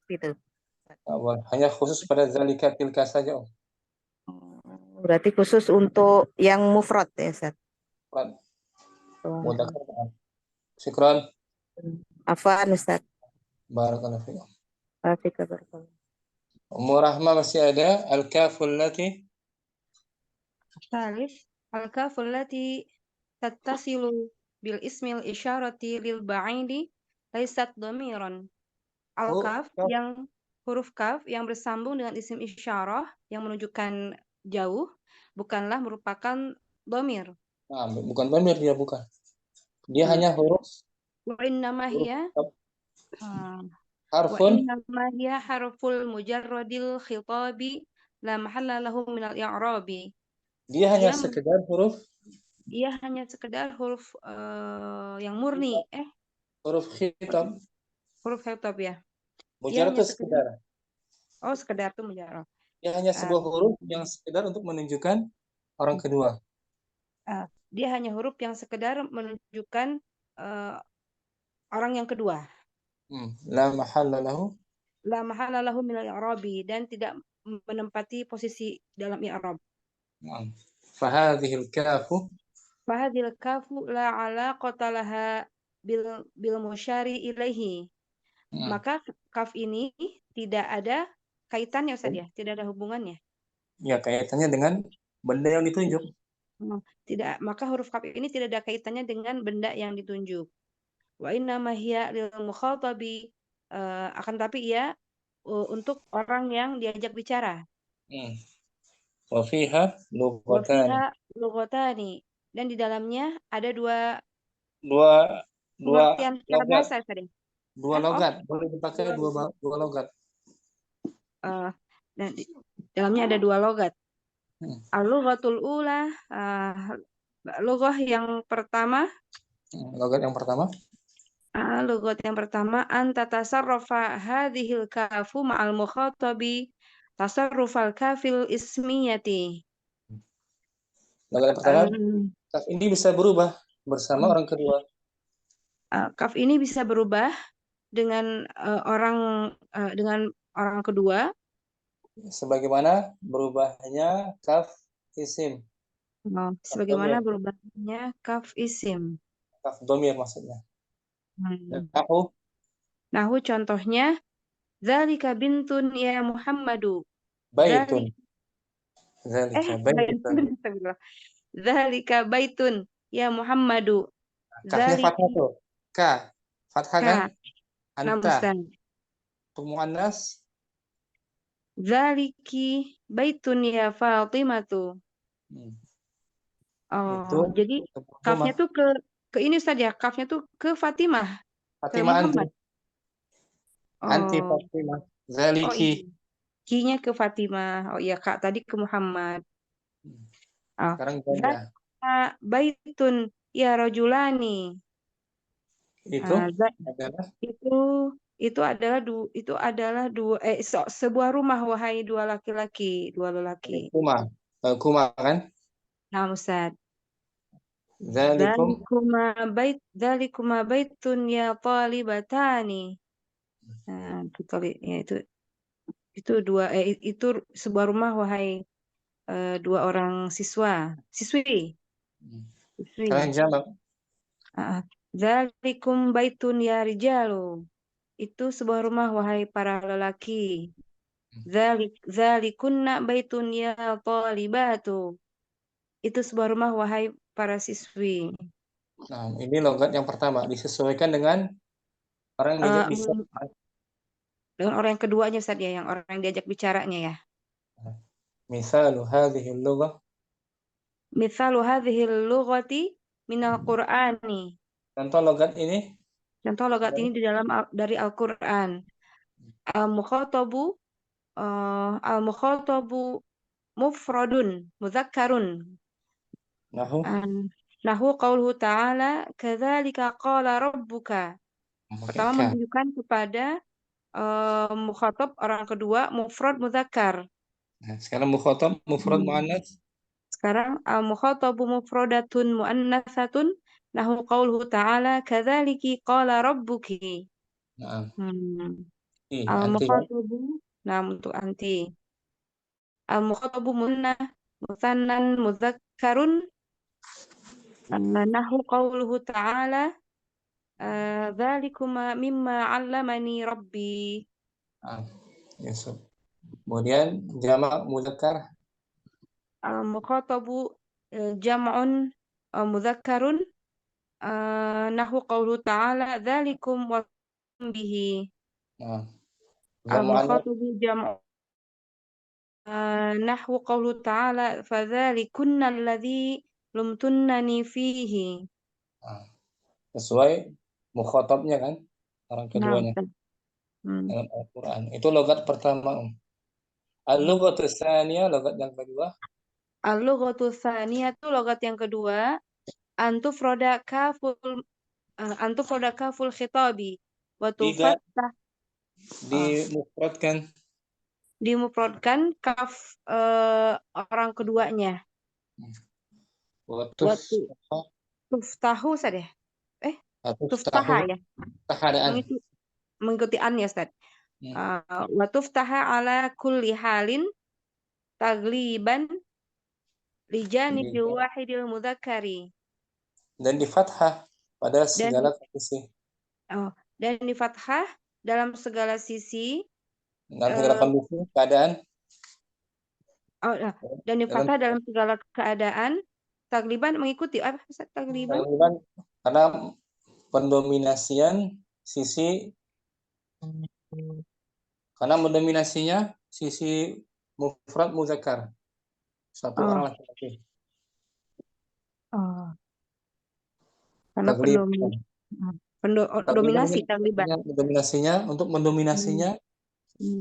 Gitu. Tidak boleh. Hanya khusus pada zalika tilka saja. Berarti khusus untuk yang mufrad ya, Ustaz. Mudzakkar. Syukran. Afwan, Ustaz. Barakallahu fiik. Barakallahu. Ummu Rahma masih ada al-kaful lati Salif al-kaful lati tattasilu bil ismil isyarati lil ba'idi laisat dhamiran. Al-kaf yang huruf kaf yang bersambung dengan isim isyarah yang menunjukkan jauh bukanlah merupakan dhamir. Nah, bukan dhamir dia bukan. Dia hanya huruf. Wa innama hiya harfun. Wa innama hiya harful mujarradil khitabi la mahalla lahu min al-i'rabi. Dia hanya sekedar huruf. Dia hanya sekedar huruf yang murni. Huruf khitab. Huruf khitab ya. Mujarrad itu sekedar. Oh, sekedar itu mujarrad. Dia hanya sebuah huruf yang sekedar untuk menunjukkan orang kedua. Dia hanya huruf yang sekedar menunjukkan orang yang kedua. La mahalla lahu. La mahalla lahu min al-i'rabi dan tidak menempati posisi dalam i'rab. Fahadhil kafu. Fahadhil kafu la alaqata laha bil musyari ilaihi. Maka kaf ini tidak ada kaitannya, Ustaz ya, tidak ada hubungannya. Ya, kaitannya dengan benda yang ditunjuk. Tidak, maka huruf kaf ini tidak ada kaitannya dengan benda yang ditunjuk. Wa inna ma hiya lil mukhatabi, akan tapi ia untuk orang yang diajak bicara. Wa fiha lughatani. Dan di dalamnya ada dua pengertian secara bahasa tadi. Dua logat, boleh dipakai dua logat. Dan di dalamnya ada dua logat. Al-lughatul ula, lughat yang pertama. Logat yang pertama. Lughat yang pertama anta tasarrafa hadhil kafu ma'al mukhatabi tasarrufal kafil ismiyati. Logat yang pertama, kaf ini bisa berubah bersama orang kedua. Kaf ini bisa berubah dengan orang kedua. Sebagaimana berubahnya kaf isim. Sebagaimana berubahnya kaf isim. Kaf dhamir maksudnya. Nahu contohnya dzalika bintun ya Muhammadu. Baitun. Dzalika baitun ya Muhammadu. Kafnya fathah tuh. Ka. Fathah kan? Anta. Untuk muannas. Dzaliki baitun ya Fatimatu. Jadi kafnya tuh ke ini saja, kafnya tuh ke Fatimah. Fatimah anti. Anti Fatimah. Zaliki. Ki-nya ke Fatimah. Oh iya, Kak tadi ke Muhammad. Sekarang ganda. Baitun ya rajulani. Itu adalah sebuah rumah wahai dua laki-laki, dua lelaki. Kuma kan? Nah, Ustaz. Zalikuma baitun ya talibatani. Nah, itu sebuah rumah wahai dua orang siswi. Kalian jamak. Zalikum baitun ya rijalu. Itu sebuah rumah wahai para lelaki. Zalikunna baitun ya talibatu. Itu sebuah rumah wahai para siswi. Nah, ini logat yang pertama disesuaikan dengan orang yang diajak bicara. Dengan orang yang keduanya Ustaz ya, yang orang yang diajak bicaranya ya. Misalu hadhihi al-lughah. Mithalu hadhihi al-lughati minal Qur'ani. Contoh logat ini. Contoh logat ini dari Al-Qur'an. Al-mukhatabu mufradun mudzakkarun. Nahu qauluhu ta'ala kadzalika qala rabbuka. Pertama menunjukkan kepada mukhatab orang kedua mufrad mudzakkar. Sekarang mukhatab mufrad muannas. Sekarang al-mukhatabu mufradatun muannatsatun nahu qauluhu ta'ala kadzaliki qala rabbuki. Nah, Hmm. anti ya. Al-mukhatabu, nah untuk anti. Al-mukhatabu musannan mudzakkarun nahu qauluhu ta'ala dzalikuma mimma 'allamani rabbi. Nah, Yusuf. Kemudian jamak mudzakkar. Al-mukhatabu jam'un mudzakkarun nahu qauluhu ta'ala dzalikum wa bihi. Nah, jamak muannas. Al-mukhatabu jam'u nahwu qauluhu ta'ala fadzalikunna alladzi lumtunnani fihi. Nah, sesuai mukhatabnya kan, orang Nah, keduanya Ustaz. dalam Al-Quran. Itu logat pertama. Al-lughatu tsaniyah, logat yang kedua. Al-lughatu tsaniyah itu logat yang kedua, antufroda kaful khitabi wa Tidak tufattah dimufradkan. dimufradkan kaf orang keduanya. Wa Wa tuftahu Ustaz ya? Tuftaha ya. Tahadaan. Mengikuti an ya Ustaz. Wa tuftaha ala kulli halin tagliban li janibil wahidil mudzakkari. Dan di fathah pada segala sisi. Dan di fathah dalam segala sisi. Dalam segala kondisi, keadaan. Dan di fathah dalam segala keadaan. Tagliban mengikuti apa Ustaz tagliban? Tagliban karena pendominasian sisi, karena mendominasinya sisi mufrad muzakkar, satu orang laki-laki. Karena pendominasi tagliban. Mendominasinya untuk mendominasinya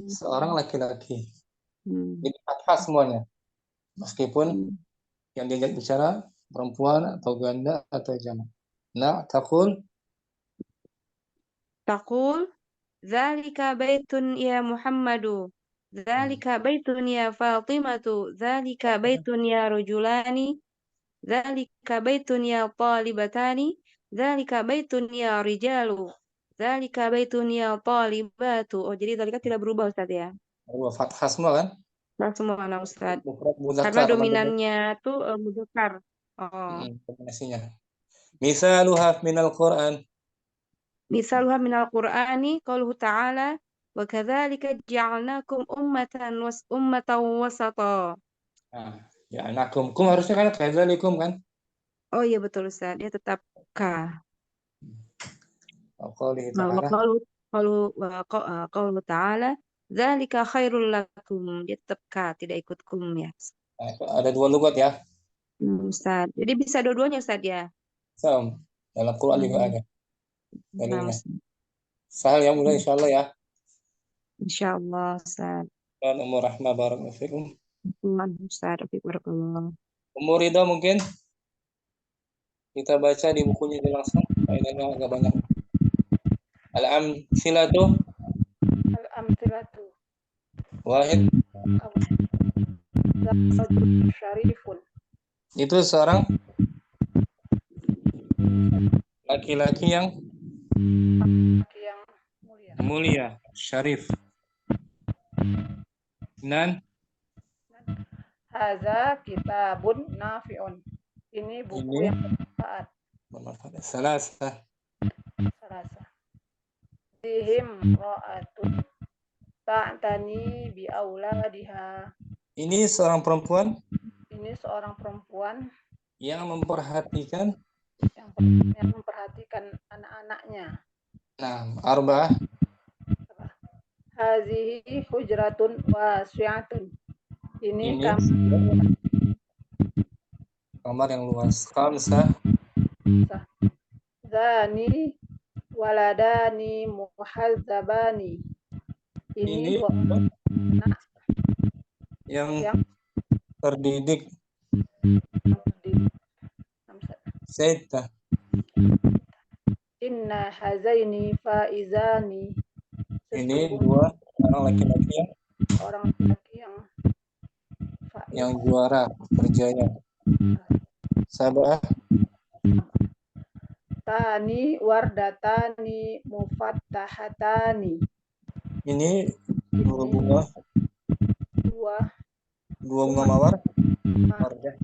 seorang laki-laki. Jadi fathah semuanya, meskipun yang diajak bicara perempuan atau ganda atau jamak. Nah, taqul dzalika baitun ya Muhammadu, dzalika baitun ya Fatimatu, dzalika baitun ya rajulani, dzalika baitun ya talibatani, dzalika baitun ya rijalu, dzalika baitun ya talibatu. Oh, jadi dzalika tidak berubah Ustaz ya. Fathah semua kan? Semua mana Ustaz. Muzakkar, karena dominannya tuh mudzakkar. Dominasinya. Misaluha minal Qur'an. Misaluha minal Qur'ani qauluhu ta'ala wa kadzalika ja'alnakum ummatan wasata. Ja'alnakum, kum harusnya kan kadzalikum kan? Oh iya betul Ustaz, dia tetap ka. Qauluhu ta'ala dzalika khairul lakum, dia tetap ka, tidak ikut kum ya. Ada dua lugat ya. Ustaz. Jadi bisa dua-duanya Ustaz ya. Dalam Quran juga ada. Sahal yang mudah insyaallah ya. Insyaallah Ustaz. Dan umur rahmah barakallahu fikum. Ustaz, barakallahu. Umur Ridha mungkin kita baca di bukunya langsung, faedahnya agak banyak. Al-amthilatu. Wahid. Syarifun. Itu seorang laki-laki yang mulia, syarif. Dan Haza kitabun nafi'un. Ini buku yang bermanfaat. Salasa. Fihim ra'atun ta'tani bi auladiha. Ini seorang perempuan. Ini seorang perempuan yang memperhatikan anak-anaknya. Nah, arba'ah. Hazihi hujratun wasi'atun. Ini kamar yang luas. Khamsah. Zani waladani muhazzabani. Ini dua anak yang terdidik. Seta. Inna hazaini faizani. Ini dua orang laki-laki yang faiz, juara, berjaya. Sab'ah. Tani wardatani mufattahatani. Ini dua Ini bunga, dua dua bunga mawar. ma- Wardah.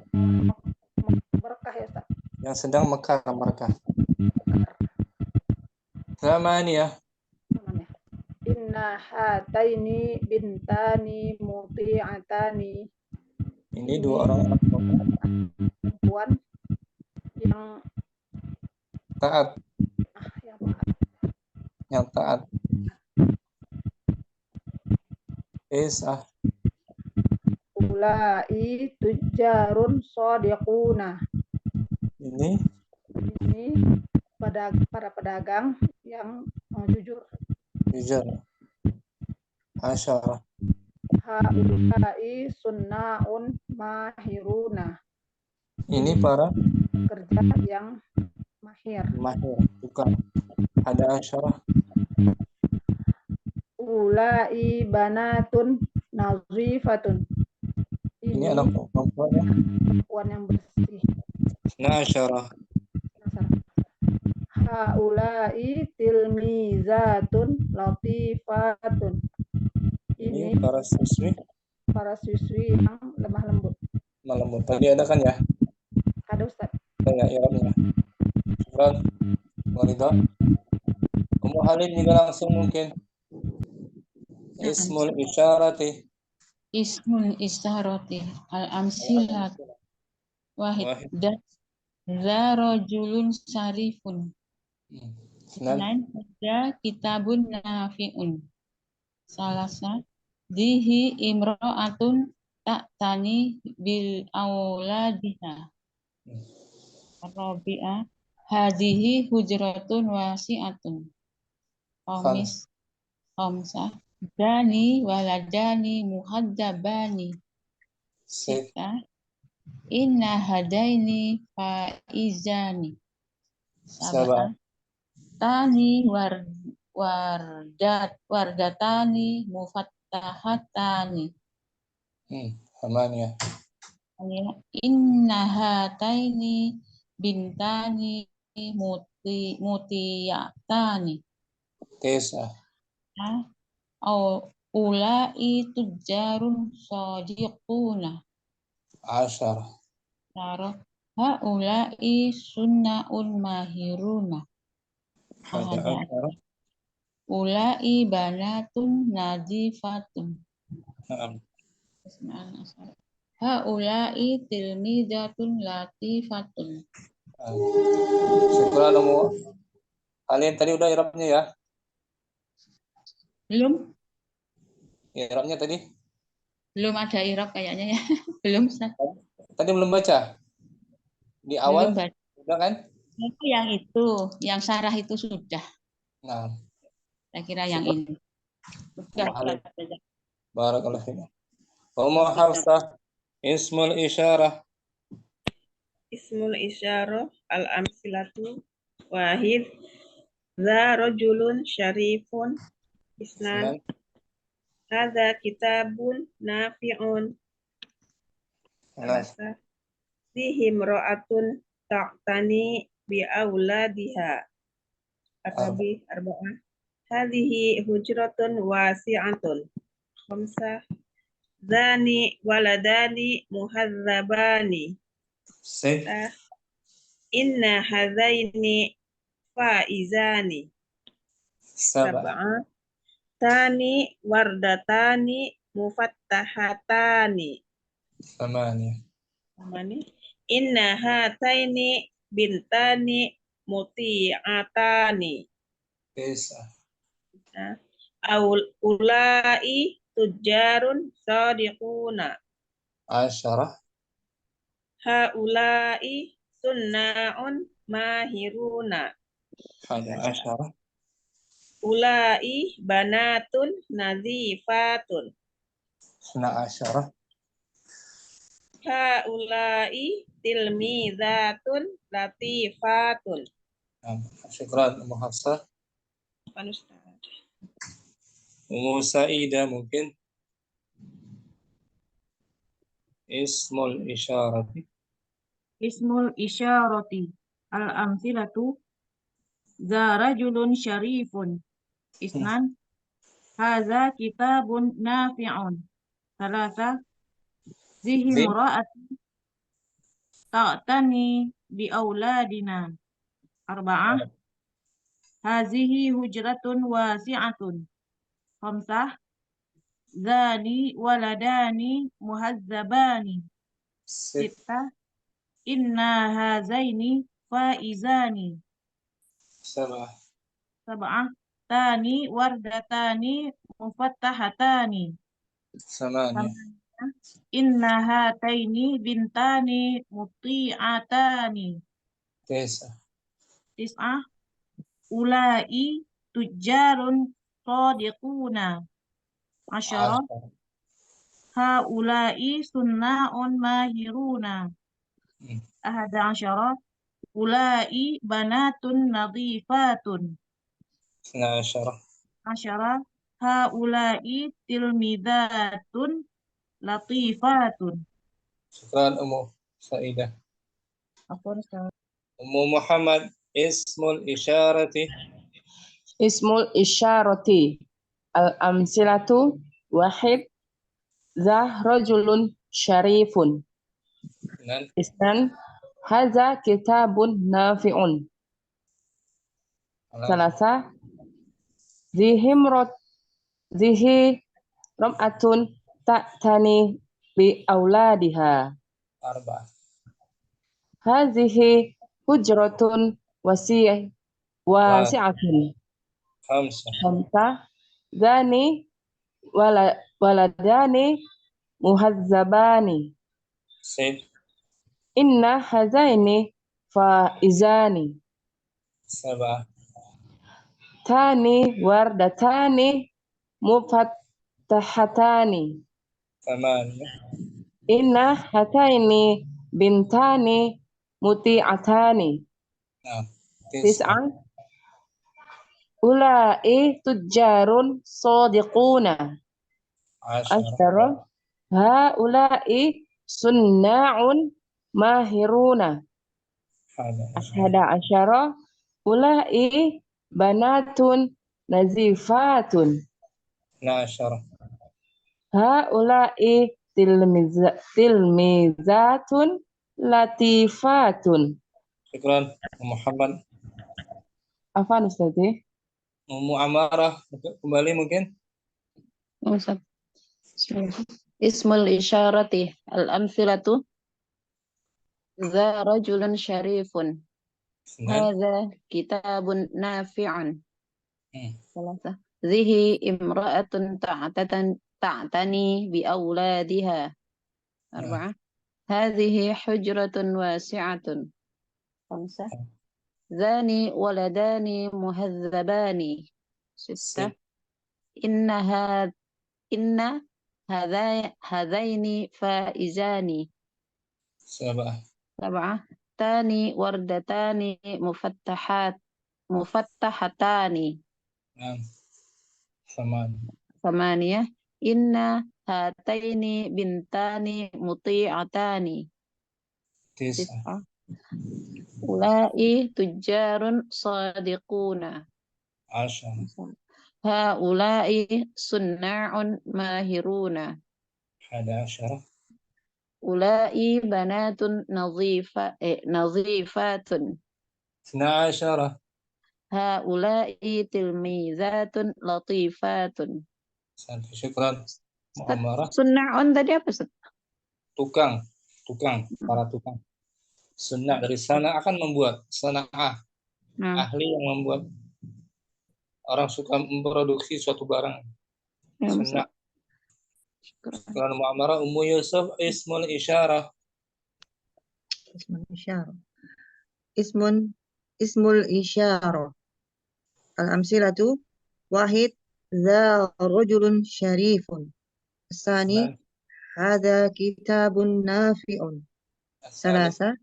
berkah ya Ustaz. Yang sedang mekar mereka. Thamaniyah. Namanya. Inna hataini bintani muti'atani. Ini dua orang anak Perempuan yang taat, yang yang taat. Tis'ah. ulai tujarun shodiquna. Ini Ini para pedagang yang jujur. jujur. Asyarah. Haulai sunnaun mahiruna. Ini para Kerja yang mahir. mahir, tukang. Ada asyarah. Ulai banatun nazifatun. Ini anak perempuan ya. Perempuan yang bersih. Nah, asyarah. Haulai tilmizatun latifatun. Ini Ini para siswi para siswi yang lemah lembut. melembut. Tadi ada kan ya? Ada Ustaz. Ada ya, irabnya. Syukran. Warida. Ummu Halim juga langsung mungkin. Ismul isyarati. Ismul isharati al-amsilat wahid za rajulun sarifun. Senan. Ada kitabun nafi'un. Salasa dihi imra'atun ta'tani bil auladiha. Rabi'ah hadihi hujratun wasi'atun. Khamsah dani waladani muhaddabani. Sita inna hadaini faizani. Sab'ah tani wardatani mufattahatani. Amaniyah. Inna hataini bintani mutiyatani. Tis'ah. Ulai tujarun sadiquna. Asyarah. Haulai sunnaun mahiruna. Ada asyarah. Ulai banatun nadifatun. Haulai tilmidatun latifatun. Syukran Ummu Halim. Tadi udah irabnya ya? Belum? Irabnya tadi? Belum ada irab kayaknya ya. Belum, Ustaz. Tadi belum baca? Di awal? Belum baca. Udah kan? Itu, yang sarah itu sudah. Nah. Saya kira yang ini. Sudah. Barakallahu fiik. Ummu Hafsah. Ismul isyarah. Ismul isyarah al-amsilatu wahid za rajulun syarifun isnan hadza kitabun nafi'un salasa fihi imra'atun ta'tani bi auladiha arba'ah hadhihi hujratun wasi'atun khamsah dzani waladani muhadzabani inna hadzaini faizani sab'ah tani wardatani mufattahatani Thamaniyah. inna hataini bintani muti'atani Tis'ah. ulai tujarun sadiquna Asyarah. haulai sunna'un mahiruna Ada asyarah. ulai banatun nazifatun Sena asyarah. haulai tilmizatun latifatun. Syukran Ummu Hafsah. Ummu Sa'idah mungkin. Ismul isyarati. Ismul isyarati al-amthilatu za rajulun syarifun. Isnan hadza kitabun nafi'un. Salasa zihi Zi. mura'atun ta'tani bi auladina. Arba'ah hazihi hujratun wasi'atun. Khamsah zani waladani muhazzabani. Sit. Sittah inna hazaini faizani. Sabah. Sab'ah tani wardatani mufattahatani. Samania. Samaniyah inna hataini bintani muti'atani. Tisa. Tis'ah ulai tujjarun sadiquna. Asyarah Ashar. haulai sunna'un mahiruna. Ahada asyarah ulai banatun nadhifatun. Isna asyarah. Asyarah haulai tilmidatun latifatun. Syukran Ummu Saidah. Apa Ustaz? Ummu Muhammad, ismul isyarati. Ismul isyarati al-amsilatu wahid za rajulun syarifun. Dan Isnan haza kitabun nafi'un. Salasa zihi rom'atun ta'tani bi auladiha. Arba'ah. Hazihi hujratun wasi'atun. Khamsah. Khamsa zani waladani muhazzabani. Sit. Inna hazaini faizani. Sabah. Tani wardatani mufattahatani. Thamania. Inna hataini bintani muti'atani. Nah. Tis'a. Tis'an ulai tujjarun sadiquna. Asyarah. Asyara haulai sunna'un mahiruna. Hada asyarah. Ahada asyara ulai banatun nazifatun. Na asyarah. Haulai tilmizatun latifatun. Syukran Muhammad. Apa Ustaz? Ummu Amarah kembali mungkin. Ustaz. Bismillah. Ismul isyarati al-amthilatu za rajulun syarifun. Dan Hadza kitabun nafi'un. Salasa. Zihi imra'atun ta'tani bi auladiha. Arba'ah. Hadhihi hujratun wasi'atun. Khamsah. Zani waladani muhazzabani. Sittah. Inna hadaini faizani. Sabah. Sab'ah tani wardatani mufattahatani. Samaniyah inna hataini bintani muti'atani. Tis'ah ulai tujjarun sadiquna. Asyarah. Haulai sunna'un mahiruna. Hada asyarah. Ulai banatun nadhifatun. Isna asyarah. Haulai tilmizatun latifatun. Syukran Mu'amarah. Sunna'un tadi apa Ustaz? Tukang, para tukang. Sunnah dari sana akan membuat, sana'ah. Ahli yang membuat. Orang suka memproduksi suatu barang. Sunnah. Syukran Mu'amarah. Ummu Yusuf, ismul isyarah. Ismul isyarah. Ismul isyarah. Al-amsilatu wahid za rajulun syarifun. Asani hadza kitabun nafi'un. Salasa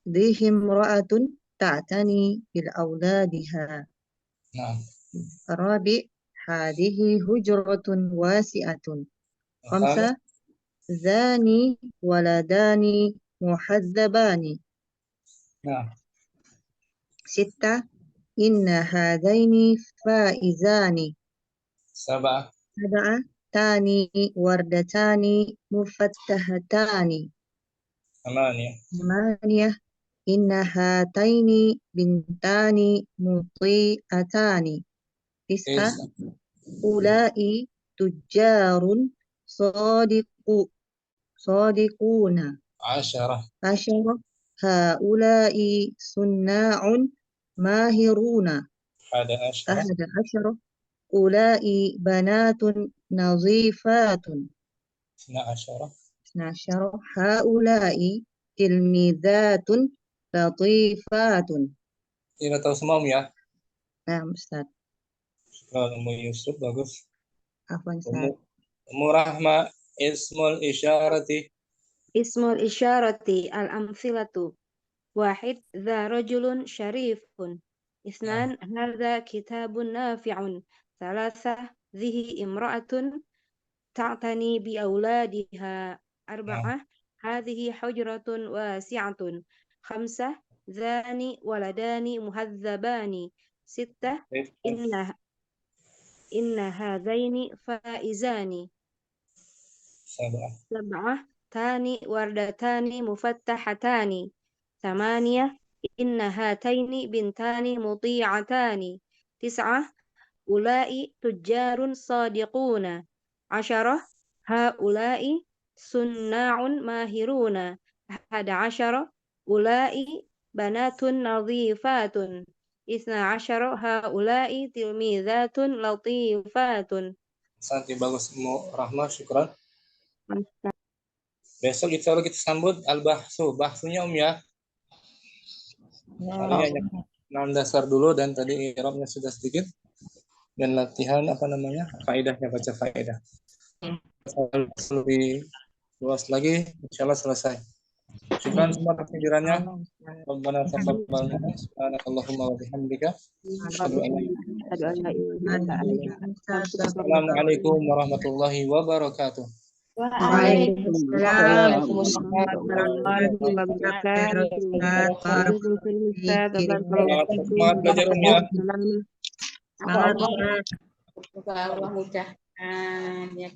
dhihim ra'atun ta'tani bil auladiha. Rabi hadhihi hujratun wasi'atun. Khamsa zani waladani محذبان. Nah, 6 إن هذين فائزان. 7. 7 تاني وردتان مفتحتان. 8. 8 إن هاتين بنتان مطيئتان. 9 أولئك تجار صادقون. 10. 10 هؤلاء صناع ماهرون. 11. 11 أولئك بنات نظيفات. 12. 12 هؤلاء تلميذات لطيفات. Kita tahu semua ya. Nah, Ustaz. Kalau Ummu Yusuf bagus. Afwan, Ustaz. Ummu Rahma ismul isyarati. Ismul isyarati al-amthilatu. 1 dha rajulun syarifun. 2 hadha kitabun nafi'un. 3 dhihi imra'atun ta'tani bi auladiha. 4 hadhihi hujratun wasi'atun. 5 dhani waladani muhadzabani. 6 inna hadaini faizani. 7 tani wardatani mufattahatani. 8 inna hataini bintani muti'atani. 9 ulai tujjarun sadiquna. 10 haulai sunna'un mahiruna. 11 ulai banatun nadhifatun. 12 haulai tilmizatun latifatun. Santi bagus Ummu Rahma, syukran. Besok kita sambut al-bahsu. Bahsunya ya. Hari ini hanya 6 dasar dulu dan tadi i'rabnya sudah sedikit. Dan latihan faedahnya, baca faedah. Lebih luas lagi, insyaallah selesai. Syukran semua pikirannya. Rabbana taqabbal minna. Subhanakallahumma wa bihamdika. Asyhadu an la ilaha illa anta. Assalamualaikum warahmatullahi wabarakatuh. Waalaikumsalam warahmatullahi wabarakatuh. Semangat belajar ya. Allah mudahkan ya.